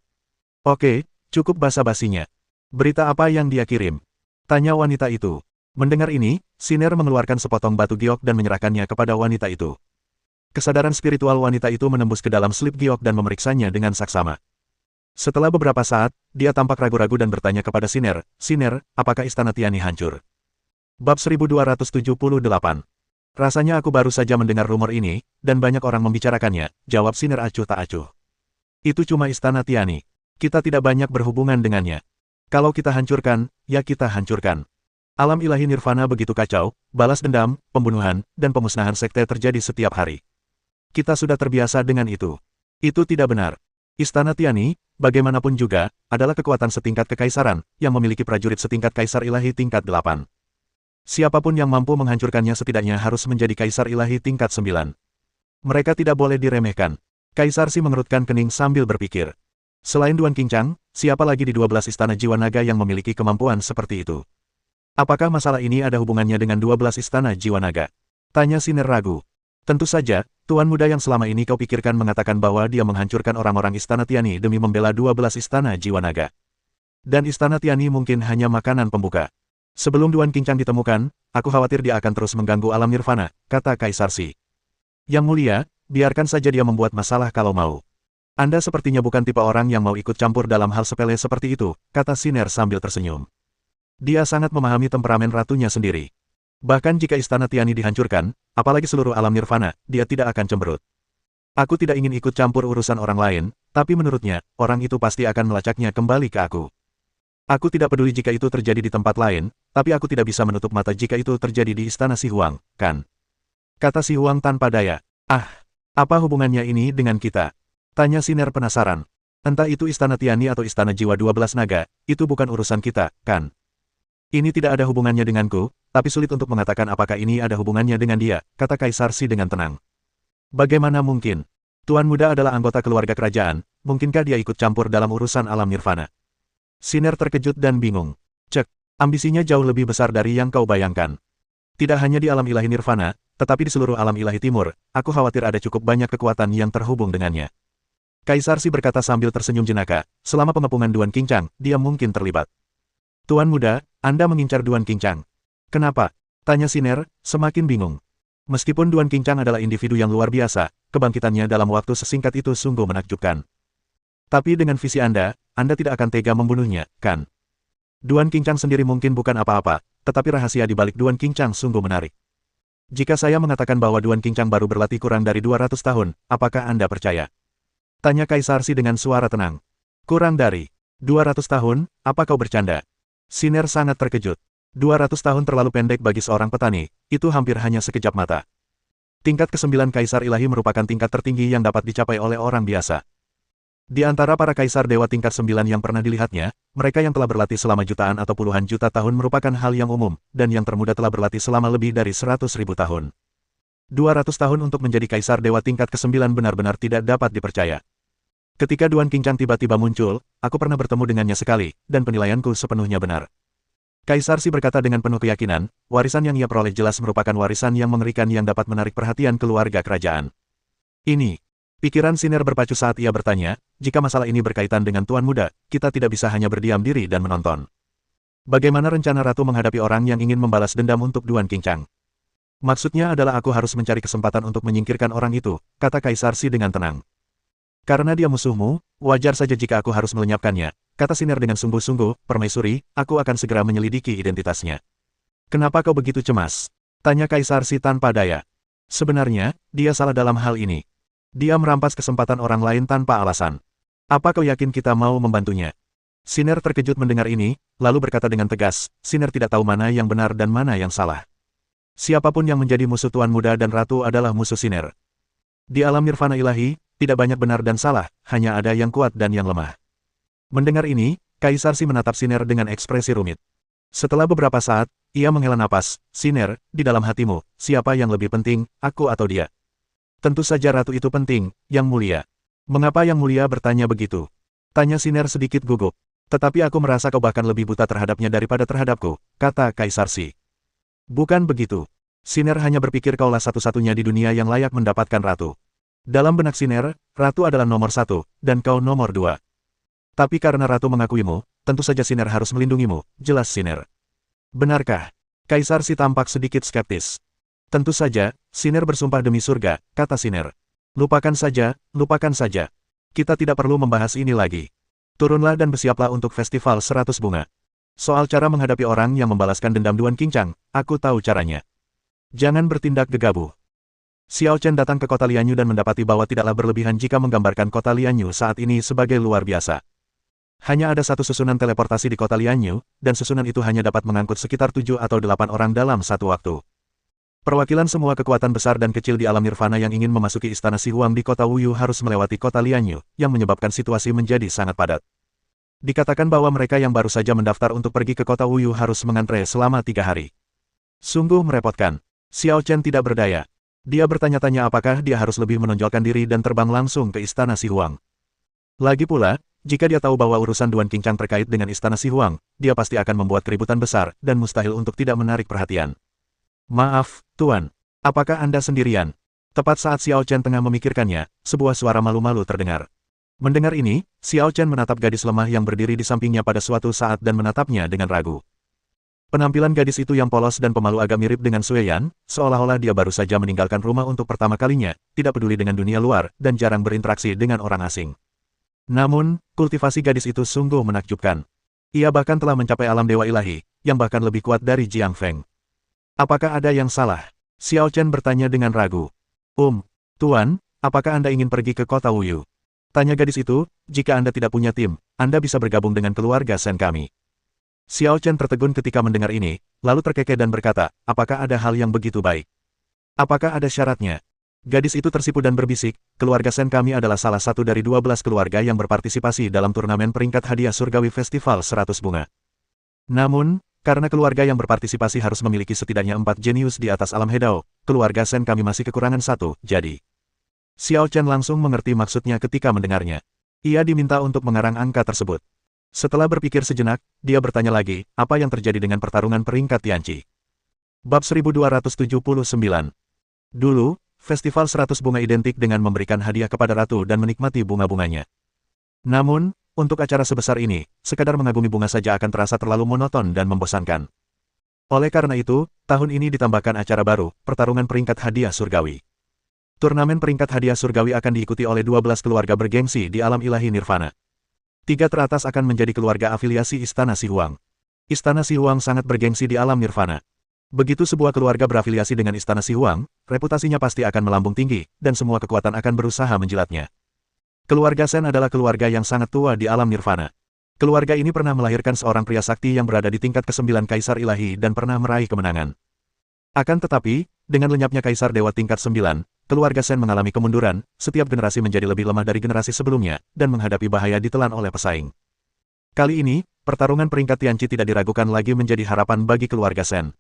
Oke, cukup basa-basinya. Berita apa yang dia kirim? Tanya wanita itu. Mendengar ini, Sinner mengeluarkan sepotong batu giok dan menyerahkannya kepada wanita itu. Kesadaran spiritual wanita itu menembus ke dalam slip giok dan memeriksanya dengan saksama. Setelah beberapa saat, dia tampak ragu-ragu dan bertanya kepada Sinner, Sinner, apakah istana Tiani hancur? Bab 1278. Rasanya aku baru saja mendengar rumor ini, dan banyak orang membicarakannya, jawab Sinner acuh tak acuh. Itu cuma istana Tiani. Kita tidak banyak berhubungan dengannya. Kalau kita hancurkan, ya kita hancurkan. Alam ilahi nirvana begitu kacau, balas dendam, pembunuhan, dan pemusnahan sekte terjadi setiap hari. Kita sudah terbiasa dengan itu. Itu tidak benar. Istana Tiani, bagaimanapun juga, adalah kekuatan setingkat kekaisaran, yang memiliki prajurit setingkat kaisar ilahi tingkat 8. Siapapun yang mampu menghancurkannya setidaknya harus menjadi kaisar ilahi tingkat 9. Mereka tidak boleh diremehkan. Kaisar Si mengerutkan kening sambil berpikir. Selain Duan Qingchang, siapa lagi di 12 istana jiwa naga yang memiliki kemampuan seperti itu? Apakah masalah ini ada hubungannya dengan 12 istana jiwa naga? Tanya Sinner ragu. Tentu saja, Tuan Muda yang selama ini kau pikirkan mengatakan bahwa dia menghancurkan orang-orang istana Tiani demi membela 12 istana jiwa naga. Dan istana Tiani mungkin hanya makanan pembuka. Sebelum Duan Qingchang ditemukan, aku khawatir dia akan terus mengganggu alam nirvana, kata Kaisar Si. Yang mulia, biarkan saja dia membuat masalah kalau mau. Anda sepertinya bukan tipe orang yang mau ikut campur dalam hal sepele seperti itu, kata Sinner sambil tersenyum. Dia sangat memahami temperamen ratunya sendiri. Bahkan jika istana Tiani dihancurkan, apalagi seluruh alam nirvana, dia tidak akan cemberut. Aku tidak ingin ikut campur urusan orang lain, tapi menurutnya, orang itu pasti akan melacaknya kembali ke aku. Aku tidak peduli jika itu terjadi di tempat lain, tapi aku tidak bisa menutup mata jika itu terjadi di istana Si Huang, kan? Kata Si Huang tanpa daya. Ah, apa hubungannya ini dengan kita? Tanya Sinner penasaran. Entah itu istana Tiani atau istana jiwa 12 naga, itu bukan urusan kita, kan? Ini tidak ada hubungannya denganku, tapi sulit untuk mengatakan apakah ini ada hubungannya dengan dia, kata Kaisar Si dengan tenang. Bagaimana mungkin? Tuan Muda adalah anggota keluarga kerajaan, mungkinkah dia ikut campur dalam urusan alam nirvana? Sinner terkejut dan bingung. Cek, ambisinya jauh lebih besar dari yang kau bayangkan. Tidak hanya di alam ilahi nirvana, tetapi di seluruh alam ilahi timur, aku khawatir ada cukup banyak kekuatan yang terhubung dengannya. Kaisar Si berkata sambil tersenyum jenaka, selama pengepungan Duan Qingchang, dia mungkin terlibat. Tuan Muda, Anda mengincar Duan Qingchang. Kenapa? Tanya Sinner, semakin bingung. Meskipun Duan Qingchang adalah individu yang luar biasa, kebangkitannya dalam waktu sesingkat itu sungguh menakjubkan. Tapi dengan visi Anda tidak akan tega membunuhnya, kan? Duan Qingchang sendiri mungkin bukan apa-apa, tetapi rahasia di balik Duan Qingchang sungguh menarik. Jika saya mengatakan bahwa Duan Qingchang baru berlatih kurang dari 200 tahun, apakah Anda percaya? Tanya Kaisar Si dengan suara tenang. Kurang dari 200 tahun, apa kau bercanda? Sinner sangat terkejut. 200 tahun terlalu pendek bagi seorang petani, itu hampir hanya sekejap mata. Tingkat ke-9 Kaisar Ilahi merupakan tingkat tertinggi yang dapat dicapai oleh orang biasa. Di antara para kaisar dewa tingkat 9 yang pernah dilihatnya, mereka yang telah berlatih selama jutaan atau puluhan juta tahun merupakan hal yang umum, dan yang termuda telah berlatih selama lebih dari 100.000 tahun. 200 tahun untuk menjadi kaisar dewa tingkat ke-9 benar-benar tidak dapat dipercaya. Ketika Duan Qingchang tiba-tiba muncul, aku pernah bertemu dengannya sekali, dan penilaianku sepenuhnya benar. Kaisar Si berkata dengan penuh keyakinan, warisan yang ia peroleh jelas merupakan warisan yang mengerikan yang dapat menarik perhatian keluarga kerajaan. Ini. Pikiran Siner berpacu saat ia bertanya, jika masalah ini berkaitan dengan Tuan Muda, kita tidak bisa hanya berdiam diri dan menonton. Bagaimana rencana Ratu menghadapi orang yang ingin membalas dendam untuk Duan Qingchang? Maksudnya adalah aku harus mencari kesempatan untuk menyingkirkan orang itu, kata Kaisar Si dengan tenang. Karena dia musuhmu, wajar saja jika aku harus melenyapkannya, kata Siner dengan sungguh-sungguh, permaisuri, aku akan segera menyelidiki identitasnya. Kenapa kau begitu cemas? Tanya Kaisar Si tanpa daya. Sebenarnya, dia salah dalam hal ini. Dia merampas kesempatan orang lain tanpa alasan. Apa kau yakin kita mau membantunya? Siner terkejut mendengar ini, lalu berkata dengan tegas, Siner tidak tahu mana yang benar dan mana yang salah. Siapapun yang menjadi musuh Tuan Muda dan Ratu adalah musuh Siner. Di alam nirvana ilahi, tidak banyak benar dan salah, hanya ada yang kuat dan yang lemah. Mendengar ini, Kaisar Si menatap Siner dengan ekspresi rumit. Setelah beberapa saat, ia menghela napas, Siner, di dalam hatimu, siapa yang lebih penting, aku atau dia? Tentu saja Ratu itu penting, Yang Mulia. Mengapa Yang Mulia bertanya begitu? Tanya Siner sedikit gugup. Tetapi aku merasa kau bahkan lebih buta terhadapnya daripada terhadapku, kata Kaisar Si. Bukan begitu. Siner hanya berpikir kaulah satu-satunya di dunia yang layak mendapatkan Ratu. Dalam benak Siner, Ratu adalah nomor 1, dan kau nomor 2. Tapi karena Ratu mengakuimu, tentu saja Siner harus melindungimu, jelas Siner. Benarkah? Kaisar Si tampak sedikit skeptis. Tentu saja, Siner bersumpah demi surga, kata Siner. Lupakan saja, lupakan saja. Kita tidak perlu membahas ini lagi. Turunlah dan bersiaplah untuk festival 100 bunga. Soal cara menghadapi orang yang membalaskan dendam Duan Qingchang, aku tahu caranya. Jangan bertindak gegabah. Xiao Chen datang ke kota Lianyu dan mendapati bahwa tidaklah berlebihan jika menggambarkan kota Lianyu saat ini sebagai luar biasa. Hanya ada satu susunan teleportasi di kota Lianyu, dan susunan itu hanya dapat mengangkut sekitar 7 atau 8 orang dalam satu waktu. Perwakilan semua kekuatan besar dan kecil di alam nirvana yang ingin memasuki istana Si Huang di kota Wuyu harus melewati kota Lianyu, yang menyebabkan situasi menjadi sangat padat. Dikatakan bahwa mereka yang baru saja mendaftar untuk pergi ke kota Wuyu harus mengantre selama 3 hari. Sungguh merepotkan. Xiao Chen tidak berdaya. Dia bertanya-tanya apakah dia harus lebih menonjolkan diri dan terbang langsung ke istana Si Huang. Lagi pula, jika dia tahu bahwa urusan Duan Qingchang terkait dengan istana Si Huang, dia pasti akan membuat keributan besar, dan mustahil untuk tidak menarik perhatian. Maaf, Tuan. Apakah Anda sendirian? Tepat saat Xiao Chen tengah memikirkannya, sebuah suara malu-malu terdengar. Mendengar ini, Xiao Chen menatap gadis lemah yang berdiri di sampingnya pada suatu saat dan menatapnya dengan ragu. Penampilan gadis itu yang polos dan pemalu agak mirip dengan Sui Yan, seolah-olah dia baru saja meninggalkan rumah untuk pertama kalinya, tidak peduli dengan dunia luar, dan jarang berinteraksi dengan orang asing. Namun, kultivasi gadis itu sungguh menakjubkan. Ia bahkan telah mencapai alam dewa ilahi, yang bahkan lebih kuat dari Jiang Feng. Apakah ada yang salah? Xiao Chen bertanya dengan ragu. Tuan, apakah Anda ingin pergi ke kota Wuyu? Tanya gadis itu, jika Anda tidak punya tim, Anda bisa bergabung dengan keluarga Sen kami. Xiao Chen tertegun ketika mendengar ini, lalu terkekeh dan berkata, apakah ada hal yang begitu baik? Apakah ada syaratnya? Gadis itu tersipu dan berbisik, keluarga Sen kami adalah salah satu dari 12 keluarga yang berpartisipasi dalam turnamen peringkat hadiah surgawi Festival 100 Bunga. Namun, karena keluarga yang berpartisipasi harus memiliki setidaknya 4 jenius di atas alam Hedao, keluarga Sen kami masih kekurangan 1, jadi. Xiao Chen langsung mengerti maksudnya ketika mendengarnya. Ia diminta untuk mengarang angka tersebut. Setelah berpikir sejenak, dia bertanya lagi, apa yang terjadi dengan pertarungan peringkat Tianqi? Bab 1279. Dulu, festival 100 bunga identik dengan memberikan hadiah kepada ratu dan menikmati bunga-bunganya. Namun, untuk acara sebesar ini, sekadar mengagumi bunga saja akan terasa terlalu monoton dan membosankan. Oleh karena itu, tahun ini ditambahkan acara baru, pertarungan peringkat hadiah surgawi. Turnamen peringkat hadiah surgawi akan diikuti oleh 12 keluarga bergengsi di alam ilahi nirvana. 3 teratas akan menjadi keluarga afiliasi Istana Si Huang. Istana Si Huang sangat bergengsi di alam nirvana. Begitu sebuah keluarga berafiliasi dengan Istana Si Huang, reputasinya pasti akan melambung tinggi, dan semua kekuatan akan berusaha menjilatnya. Keluarga Sen adalah keluarga yang sangat tua di alam nirvana. Keluarga ini pernah melahirkan seorang pria sakti yang berada di tingkat ke-9 Kaisar Ilahi dan pernah meraih kemenangan. Akan tetapi, dengan lenyapnya Kaisar Dewa tingkat 9, keluarga Shen mengalami kemunduran, setiap generasi menjadi lebih lemah dari generasi sebelumnya, dan menghadapi bahaya ditelan oleh pesaing. Kali ini, pertarungan peringkat Tianqi tidak diragukan lagi menjadi harapan bagi keluarga Shen.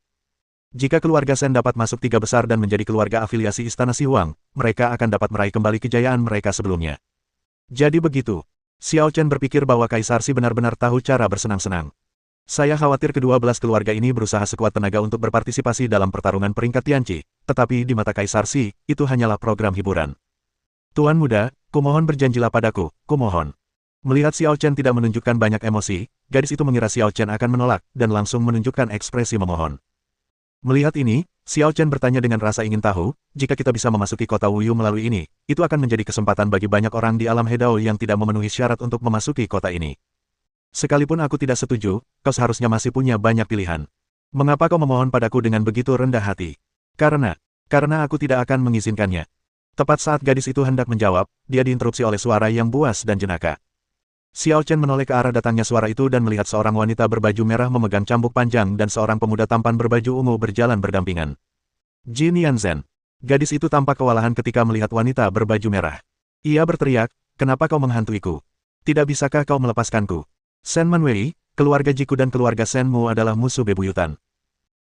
Jika keluarga Shen dapat masuk 3 besar dan menjadi keluarga afiliasi Istana Sihuang, mereka akan dapat meraih kembali kejayaan mereka sebelumnya. Jadi begitu. Xiao Chen berpikir bahwa Kaisar Si benar-benar tahu cara bersenang-senang. Saya khawatir ke-12 keluarga ini berusaha sekuat tenaga untuk berpartisipasi dalam pertarungan peringkat Tianqi, tetapi di mata Kaisar Si, itu hanyalah program hiburan. Tuan muda, kumohon berjanjilah padaku, kumohon. Melihat Xiao Chen tidak menunjukkan banyak emosi, gadis itu mengira Xiao Chen akan menolak, dan langsung menunjukkan ekspresi memohon. Melihat ini, Xiao Chen bertanya dengan rasa ingin tahu, jika kita bisa memasuki kota Wuyu melalui ini, itu akan menjadi kesempatan bagi banyak orang di alam Hedao yang tidak memenuhi syarat untuk memasuki kota ini. Sekalipun aku tidak setuju, kau seharusnya masih punya banyak pilihan. Mengapa kau memohon padaku dengan begitu rendah hati? Karena aku tidak akan mengizinkannya. Tepat saat gadis itu hendak menjawab, dia diinterupsi oleh suara yang buas dan jenaka. Xiao Chen menoleh ke arah datangnya suara itu dan melihat seorang wanita berbaju merah memegang cambuk panjang dan seorang pemuda tampan berbaju ungu berjalan berdampingan. Jin Yanzhen. Gadis itu tampak kewalahan ketika melihat wanita berbaju merah. Ia berteriak, kenapa kau menghantuiku? Tidak bisakah kau melepaskanku? Shen Manwei, keluarga Jiku dan keluarga Shenmu adalah musuh bebuyutan.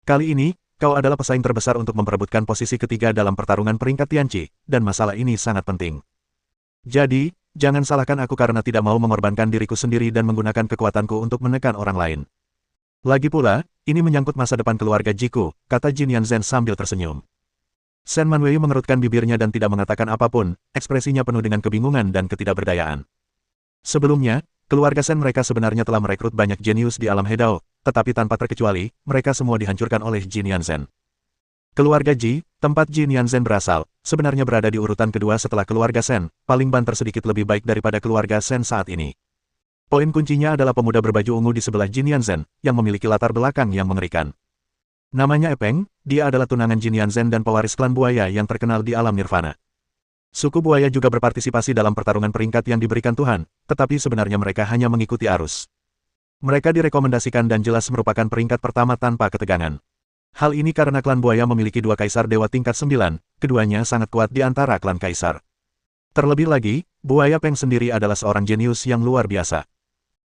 Kali ini, kau adalah pesaing terbesar untuk memperebutkan posisi ketiga dalam pertarungan peringkat Tianqi, dan masalah ini sangat penting. Jadi, jangan salahkan aku karena tidak mau mengorbankan diriku sendiri dan menggunakan kekuatanku untuk menekan orang lain. Lagi pula, ini menyangkut masa depan keluarga Jiku, kata Jin Yanzhen sambil tersenyum. Shen Manwei mengerutkan bibirnya dan tidak mengatakan apapun, ekspresinya penuh dengan kebingungan dan ketidakberdayaan. Sebelumnya, keluarga Shen mereka sebenarnya telah merekrut banyak jenius di alam Hedao, tetapi tanpa terkecuali, mereka semua dihancurkan oleh Jin Yanzhen. Keluarga Ji, tempat Jin Yanzhen berasal, sebenarnya berada di urutan kedua setelah keluarga Shen, paling banter sedikit lebih baik daripada keluarga Shen saat ini. Poin kuncinya adalah pemuda berbaju ungu di sebelah Jin Yanzhen, yang memiliki latar belakang yang mengerikan. Namanya Epeng, dia adalah tunangan Jin Yanzhen dan pewaris klan buaya yang terkenal di alam nirvana. Suku buaya juga berpartisipasi dalam pertarungan peringkat yang diberikan Tuhan, tetapi sebenarnya mereka hanya mengikuti arus. Mereka direkomendasikan dan jelas merupakan peringkat pertama tanpa ketegangan. Hal ini karena klan buaya memiliki 2 kaisar dewa tingkat 9, keduanya sangat kuat di antara klan kaisar. Terlebih lagi, buaya Peng sendiri adalah seorang jenius yang luar biasa.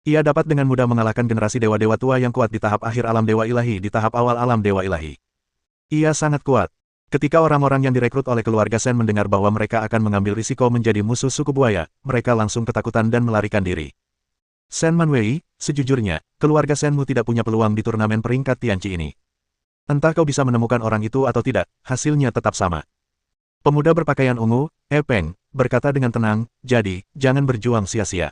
Ia dapat dengan mudah mengalahkan generasi dewa-dewa tua yang kuat di tahap akhir alam dewa ilahi di tahap awal alam dewa ilahi. Ia sangat kuat. Ketika orang-orang yang direkrut oleh keluarga Shen mendengar bahwa mereka akan mengambil risiko menjadi musuh suku buaya, mereka langsung ketakutan dan melarikan diri. Shen Manwei, sejujurnya, keluarga Shenmu tidak punya peluang di turnamen peringkat Tianqi ini. Entah kau bisa menemukan orang itu atau tidak, hasilnya tetap sama. Pemuda berpakaian ungu, Epeng, berkata dengan tenang, jadi, jangan berjuang sia-sia.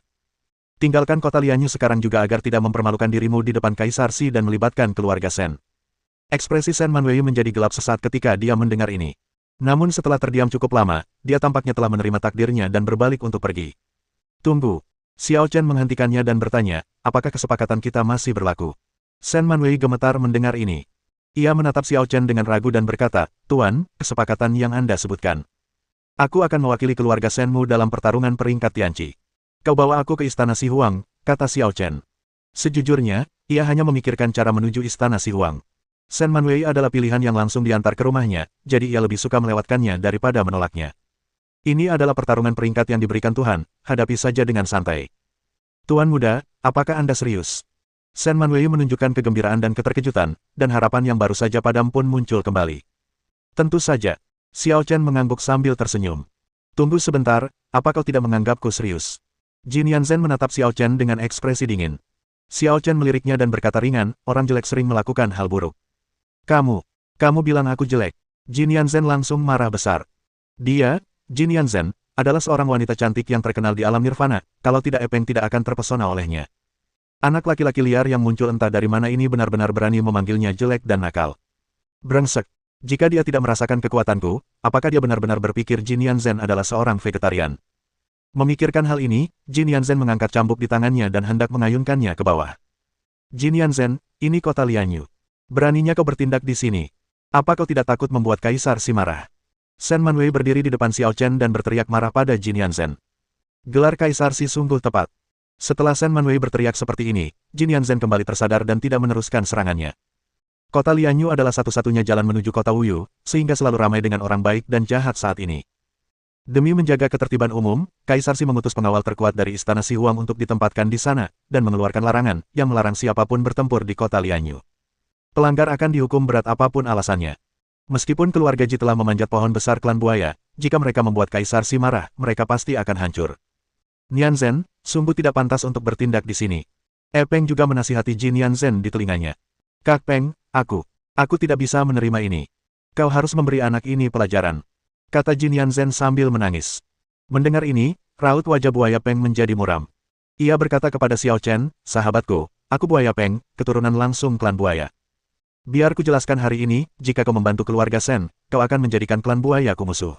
Tinggalkan kota Lianyu sekarang juga agar tidak mempermalukan dirimu di depan Kaisar Si dan melibatkan keluarga Shen. Ekspresi Shen Manwei menjadi gelap sesaat ketika dia mendengar ini. Namun setelah terdiam cukup lama, dia tampaknya telah menerima takdirnya dan berbalik untuk pergi. Tunggu. Xiao Chen menghentikannya dan bertanya, apakah kesepakatan kita masih berlaku? Shen Manwei gemetar mendengar ini. Ia menatap Xiao Chen dengan ragu dan berkata, Tuan, kesepakatan yang Anda sebutkan. Aku akan mewakili keluarga Shenmu dalam pertarungan peringkat Tianqi. Kau bawa aku ke Istana Sihuang, kata Xiao Chen. Sejujurnya, ia hanya memikirkan cara menuju Istana Sihuang. Shen Manwei adalah pilihan yang langsung diantar ke rumahnya, jadi ia lebih suka melewatkannya daripada menolaknya. Ini adalah pertarungan peringkat yang diberikan Tuhan, hadapi saja dengan santai. Tuan muda, apakah Anda serius? Shen Manwei menunjukkan kegembiraan dan keterkejutan, dan harapan yang baru saja padam pun muncul kembali. Tentu saja. Xiao Chen mengangguk sambil tersenyum. Tunggu sebentar, apa kau tidak menganggapku serius? Jin Yanzhen menatap Xiao Chen dengan ekspresi dingin. Xiao Chen meliriknya dan berkata ringan, orang jelek sering melakukan hal buruk. Kamu bilang aku jelek. Jin Yanzhen langsung marah besar. Dia, Jin Yanzhen, adalah seorang wanita cantik yang terkenal di alam nirvana, kalau tidak Epeng tidak akan terpesona olehnya. Anak laki-laki liar yang muncul entah dari mana ini benar-benar berani memanggilnya jelek dan nakal. Brengsek. Jika dia tidak merasakan kekuatanku, apakah dia benar-benar berpikir Jin Yanzhen adalah seorang vegetarian? Memikirkan hal ini, Jin Yanzhen mengangkat cambuk di tangannya dan hendak mengayunkannya ke bawah. Jin Yanzhen, ini kota Lianyu. Beraninya kau bertindak di sini. Apa kau tidak takut membuat Kaisar Si marah? Shen Manwei berdiri di depan Xiao Chen dan berteriak marah pada Jin Yanzhen. Gelar Kaisar Si sungguh tepat. Setelah Shen Manwei berteriak seperti ini, Jin Yanzhen kembali tersadar dan tidak meneruskan serangannya. Kota Lianyu adalah satu-satunya jalan menuju kota Wuyu, sehingga selalu ramai dengan orang baik dan jahat saat ini. Demi menjaga ketertiban umum, Kaisar Xi mengutus pengawal terkuat dari Istana Xi Huang untuk ditempatkan di sana, dan mengeluarkan larangan yang melarang siapapun bertempur di kota Lianyu. Pelanggar akan dihukum berat apapun alasannya. Meskipun keluarga Ji telah memanjat pohon besar klan buaya, jika mereka membuat Kaisar Xi marah, mereka pasti akan hancur. Nianzhen, sungguh tidak pantas untuk bertindak di sini. Peng juga menasihati Jin Yanzhen di telinganya. Kak Peng, aku tidak bisa menerima ini. Kau harus memberi anak ini pelajaran, kata Jin Yanzhen sambil menangis. Mendengar ini, raut wajah buaya Peng menjadi muram. Ia berkata kepada Xiao Chen, sahabatku, aku buaya Peng, keturunan langsung klan buaya. Biar ku jelaskan hari ini, jika kau membantu keluarga Shen, kau akan menjadikan klan buayaku musuh.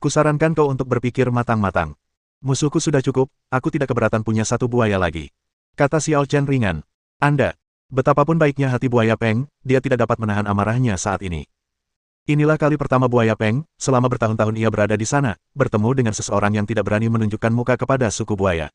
Kusarankan kau untuk berpikir matang-matang. Musuhku sudah cukup, aku tidak keberatan punya satu buaya lagi, kata Xiao Chen ringan. Anda, betapapun baiknya hati buaya Peng, dia tidak dapat menahan amarahnya saat ini. Inilah kali pertama buaya Peng, selama bertahun-tahun ia berada di sana, bertemu dengan seseorang yang tidak berani menunjukkan muka kepada suku buaya.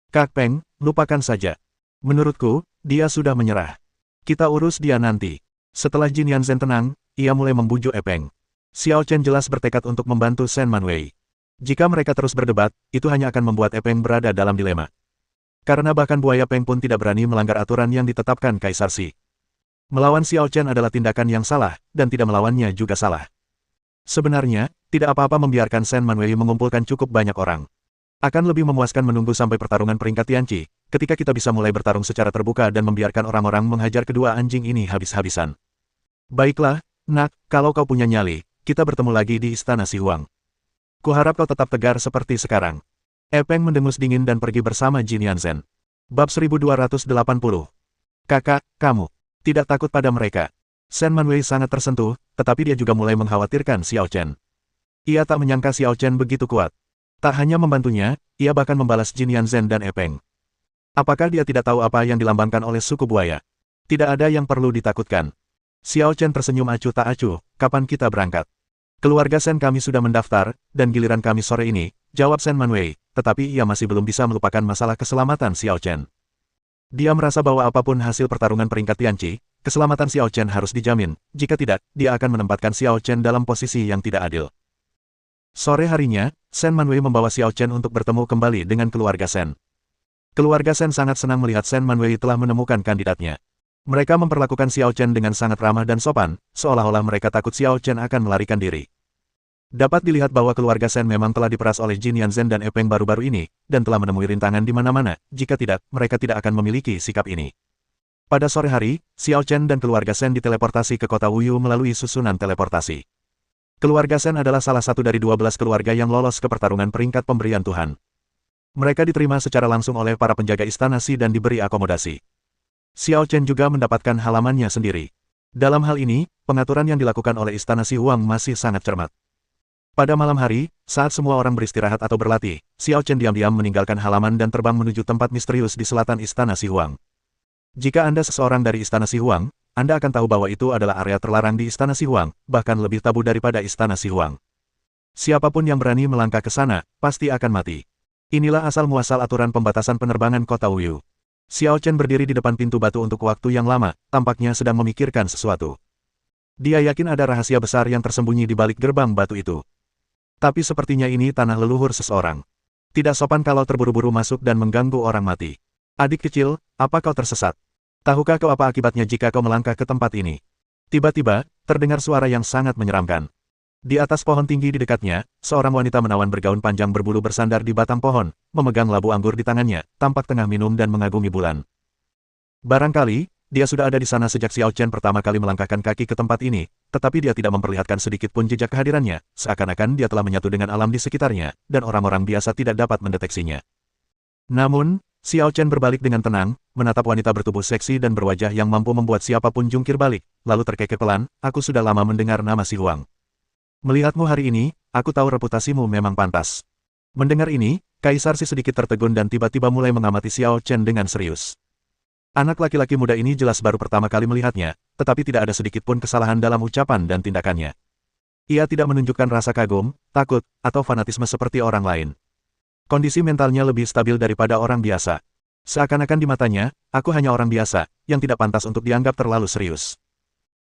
Kak Peng, lupakan saja. Menurutku, dia sudah menyerah. Kita urus dia nanti. Setelah Jin Yanzhen tenang, ia mulai membujuk Peng. Xiao Chen jelas bertekad untuk membantu Shen Manwei. Jika mereka terus berdebat, itu hanya akan membuat Peng berada dalam dilema. Karena bahkan buaya Peng pun tidak berani melanggar aturan yang ditetapkan Kaisar Xi. Melawan Xiao Chen adalah tindakan yang salah, dan tidak melawannya juga salah. Sebenarnya, tidak apa-apa membiarkan Shen Manwei mengumpulkan cukup banyak orang. Akan lebih memuaskan menunggu sampai pertarungan peringkat Tianqi, ketika kita bisa mulai bertarung secara terbuka dan membiarkan orang-orang menghajar kedua anjing ini habis-habisan. Baiklah, nak, kalau kau punya nyali, kita bertemu lagi di Istana Xi Huang. Kuharap kau tetap tegar seperti sekarang. Peng mendengus dingin dan pergi bersama Jin Yanzhen. Bab 1280. Kakak, kamu tidak takut pada mereka. Shen Manwei sangat tersentuh, tetapi dia juga mulai mengkhawatirkan Xiao Chen. Ia tak menyangka Xiao Chen begitu kuat. Tak hanya membantunya, ia bahkan membalas Jin Yanzhen dan Peng. Apakah dia tidak tahu apa yang dilambangkan oleh suku buaya? Tidak ada yang perlu ditakutkan. Xiao Chen tersenyum acuh tak acuh, kapan kita berangkat? Keluarga Shen kami sudah mendaftar, dan giliran kami sore ini, jawab Shen Manwei, tetapi ia masih belum bisa melupakan masalah keselamatan Xiao Chen. Dia merasa bahwa apapun hasil pertarungan peringkat Tianqi, keselamatan Xiao Chen harus dijamin, jika tidak, dia akan menempatkan Xiao Chen dalam posisi yang tidak adil. Sore harinya, Shen Manwei membawa Xiao Chen untuk bertemu kembali dengan keluarga Shen. Keluarga Shen sangat senang melihat Shen Manwei telah menemukan kandidatnya. Mereka memperlakukan Xiao Chen dengan sangat ramah dan sopan, seolah-olah mereka takut Xiao Chen akan melarikan diri. Dapat dilihat bahwa keluarga Shen memang telah diperas oleh Jin Yanzhen dan Peng baru-baru ini, dan telah menemui rintangan di mana-mana, jika tidak, mereka tidak akan memiliki sikap ini. Pada sore hari, Xiao Chen dan keluarga Shen diteleportasi ke kota Wuyu melalui susunan teleportasi. Keluarga Shen adalah salah satu dari 12 keluarga yang lolos ke pertarungan peringkat pemberian Tuhan. Mereka diterima secara langsung oleh para penjaga istana Xi dan diberi akomodasi. Xiao Chen juga mendapatkan halamannya sendiri. Dalam hal ini, pengaturan yang dilakukan oleh istana Xi Huang masih sangat cermat. Pada malam hari, saat semua orang beristirahat atau berlatih, Xiao Chen diam-diam meninggalkan halaman dan terbang menuju tempat misterius di selatan istana Xi Huang. Jika Anda seseorang dari istana Xi Huang, Anda akan tahu bahwa itu adalah area terlarang di istana Xi Huang, bahkan lebih tabu daripada istana Xi Huang. Siapapun yang berani melangkah ke sana, pasti akan mati. Inilah asal-muasal aturan pembatasan penerbangan kota Wuyu. Xiao Chen berdiri di depan pintu batu untuk waktu yang lama, tampaknya sedang memikirkan sesuatu. Dia yakin ada rahasia besar yang tersembunyi di balik gerbang batu itu. Tapi sepertinya ini tanah leluhur seseorang. Tidak sopan kalau terburu-buru masuk dan mengganggu orang mati. Adik kecil, apa kau tersesat? Tahukah kau apa akibatnya jika kau melangkah ke tempat ini? Tiba-tiba, terdengar suara yang sangat menyeramkan. Di atas pohon tinggi di dekatnya, seorang wanita menawan bergaun panjang berbulu bersandar di batang pohon, memegang labu anggur di tangannya, tampak tengah minum dan mengagumi bulan. Barangkali, dia sudah ada di sana sejak Xiao Chen pertama kali melangkahkan kaki ke tempat ini, tetapi dia tidak memperlihatkan sedikit pun jejak kehadirannya, seakan-akan dia telah menyatu dengan alam di sekitarnya, dan orang-orang biasa tidak dapat mendeteksinya. Namun, Xiao Chen berbalik dengan tenang, menatap wanita bertubuh seksi dan berwajah yang mampu membuat siapapun jungkir balik, lalu terkekeh pelan, aku sudah lama mendengar nama Xi Huang. Melihatmu hari ini, aku tahu reputasimu memang pantas. Mendengar ini, Kaisar Xi sedikit tertegun dan tiba-tiba mulai mengamati Xiao Chen dengan serius. Anak laki-laki muda ini jelas baru pertama kali melihatnya, tetapi tidak ada sedikit pun kesalahan dalam ucapan dan tindakannya. Ia tidak menunjukkan rasa kagum, takut, atau fanatisme seperti orang lain. Kondisi mentalnya lebih stabil daripada orang biasa. Seakan-akan di matanya, aku hanya orang biasa, yang tidak pantas untuk dianggap terlalu serius.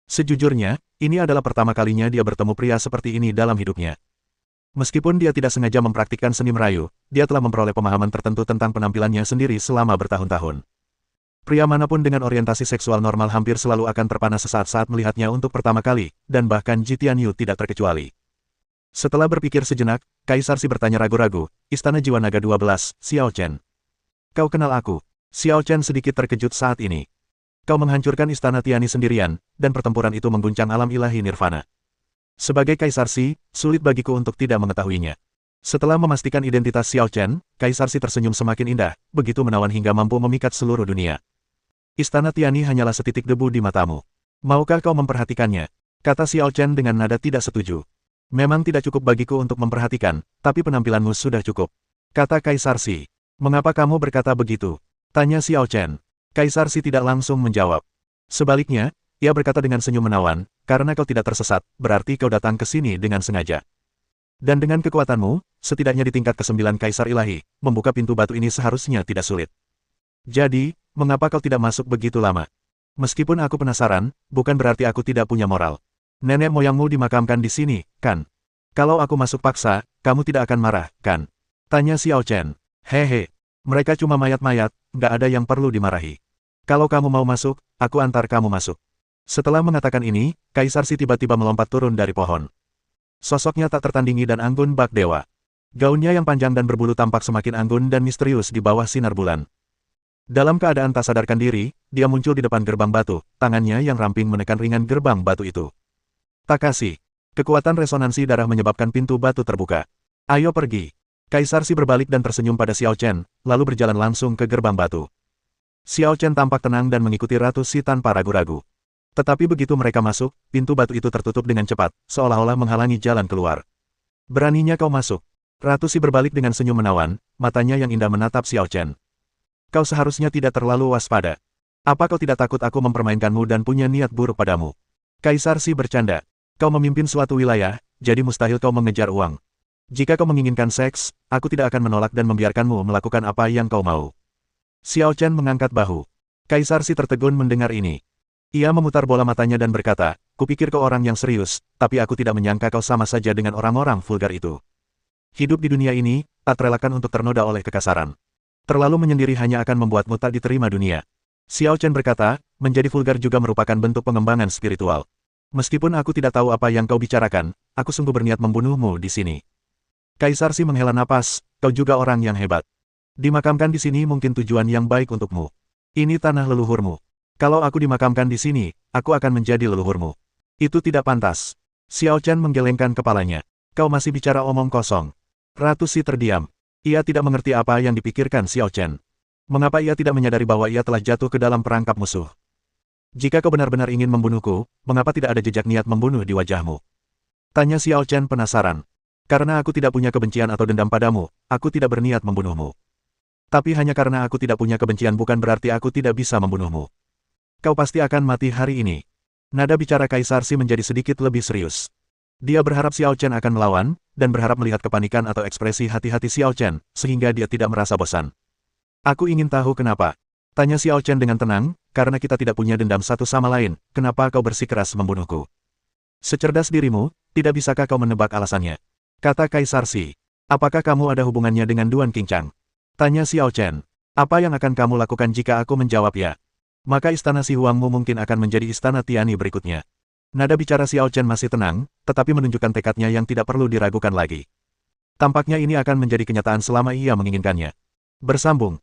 Sejujurnya, ini adalah pertama kalinya dia bertemu pria seperti ini dalam hidupnya. Meskipun dia tidak sengaja mempraktikkan seni merayu, dia telah memperoleh pemahaman tertentu tentang penampilannya sendiri selama bertahun-tahun. Pria manapun dengan orientasi seksual normal hampir selalu akan terpana sesaat saat melihatnya untuk pertama kali, dan bahkan Ji Tianyu tidak terkecuali. Setelah berpikir sejenak, Kaisar Si bertanya ragu-ragu, Istana Jiwa Naga 12, Xiao Chen. Kau kenal aku? Xiao Chen sedikit terkejut saat ini. Kau menghancurkan Istana Tiani sendirian, dan pertempuran itu mengguncang alam ilahi Nirvana. Sebagai Kaisar Si, sulit bagiku untuk tidak mengetahuinya. Setelah memastikan identitas Xiao Chen, Kaisar Si tersenyum semakin indah, begitu menawan hingga mampu memikat seluruh dunia. Istana Tiani hanyalah setitik debu di matamu. Maukah kau memperhatikannya? Kata Xiao Chen dengan nada tidak setuju. Memang tidak cukup bagiku untuk memperhatikan, tapi penampilanmu sudah cukup. Kata Kaisar Si. Mengapa kamu berkata begitu? Tanya Xiao Chen. Kaisar Si tidak langsung menjawab. Sebaliknya, ia berkata dengan senyum menawan, karena kau tidak tersesat, berarti kau datang ke sini dengan sengaja. Dan dengan kekuatanmu, setidaknya di tingkat ke-9 Kaisar Ilahi, membuka pintu batu ini seharusnya tidak sulit. Jadi, mengapa kau tidak masuk begitu lama? Meskipun aku penasaran, bukan berarti aku tidak punya moral. Nenek moyangmu dimakamkan di sini, kan? Kalau aku masuk paksa, kamu tidak akan marah, kan? Tanya Xiao Chen. Hehe, mereka cuma mayat-mayat, nggak ada yang perlu dimarahi. Kalau kamu mau masuk, aku antar kamu masuk. Setelah mengatakan ini, Kaisar Si tiba-tiba melompat turun dari pohon. Sosoknya tak tertandingi dan anggun bak dewa. Gaunnya yang panjang dan berbulu tampak semakin anggun dan misterius di bawah sinar bulan. Dalam keadaan tak sadarkan diri, dia muncul di depan gerbang batu, tangannya yang ramping menekan ringan gerbang batu itu. Takashi. Kekuatan resonansi darah menyebabkan pintu batu terbuka. Ayo pergi. Kaisar Si berbalik dan tersenyum pada Xiao Chen, lalu berjalan langsung ke gerbang batu. Xiao Chen tampak tenang dan mengikuti Ratu Si tanpa ragu-ragu. Tetapi begitu mereka masuk, pintu batu itu tertutup dengan cepat, seolah-olah menghalangi jalan keluar. Beraninya kau masuk. Ratu Si berbalik dengan senyum menawan, matanya yang indah menatap Xiao Chen. Kau seharusnya tidak terlalu waspada. Apa kau tidak takut aku mempermainkanmu dan punya niat buruk padamu? Kaisar Si bercanda. Kau memimpin suatu wilayah, jadi mustahil kau mengejar uang. Jika kau menginginkan seks, aku tidak akan menolak dan membiarkanmu melakukan apa yang kau mau. Xiao Chen mengangkat bahu. Kaisar Si tertegun mendengar ini. Ia memutar bola matanya dan berkata, kupikir kau orang yang serius, tapi aku tidak menyangka kau sama saja dengan orang-orang vulgar itu. Hidup di dunia ini, tak terelakkan untuk ternoda oleh kekasaran. Terlalu menyendiri hanya akan membuatmu tak diterima dunia. Xiao Chen berkata, menjadi vulgar juga merupakan bentuk pengembangan spiritual. Meskipun aku tidak tahu apa yang kau bicarakan, aku sungguh berniat membunuhmu di sini. Kaisar Si menghela napas, kau juga orang yang hebat. Dimakamkan di sini mungkin tujuan yang baik untukmu. Ini tanah leluhurmu. Kalau aku dimakamkan di sini, aku akan menjadi leluhurmu. Itu tidak pantas. Xiao Chen menggelengkan kepalanya. Kau masih bicara omong kosong. Ratu Si terdiam. Ia tidak mengerti apa yang dipikirkan Xiao Chen. Mengapa ia tidak menyadari bahwa ia telah jatuh ke dalam perangkap musuh? Jika kau benar-benar ingin membunuhku, mengapa tidak ada jejak niat membunuh di wajahmu? Tanya Xiao Chen penasaran. Karena aku tidak punya kebencian atau dendam padamu, aku tidak berniat membunuhmu. Tapi hanya karena aku tidak punya kebencian bukan berarti aku tidak bisa membunuhmu. Kau pasti akan mati hari ini. Nada bicara Kaisar Si menjadi sedikit lebih serius. Dia berharap Xiao Chen akan melawan, dan berharap melihat kepanikan atau ekspresi hati-hati Xiao Chen, sehingga dia tidak merasa bosan. Aku ingin tahu kenapa. Tanya Xiao Chen dengan tenang, karena kita tidak punya dendam satu sama lain, kenapa kau bersikeras membunuhku? Secerdas dirimu, tidak bisakah kau menebak alasannya? Kata Kaisar Si. Apakah kamu ada hubungannya dengan Duan Qingchang? Tanya Xiao Chen. Apa yang akan kamu lakukan jika aku menjawab ya? Maka istana Si Huangmu mungkin akan menjadi istana Tiani berikutnya. Nada bicara Xiao Chen masih tenang, tetapi menunjukkan tekadnya yang tidak perlu diragukan lagi. Tampaknya ini akan menjadi kenyataan selama ia menginginkannya. Bersambung.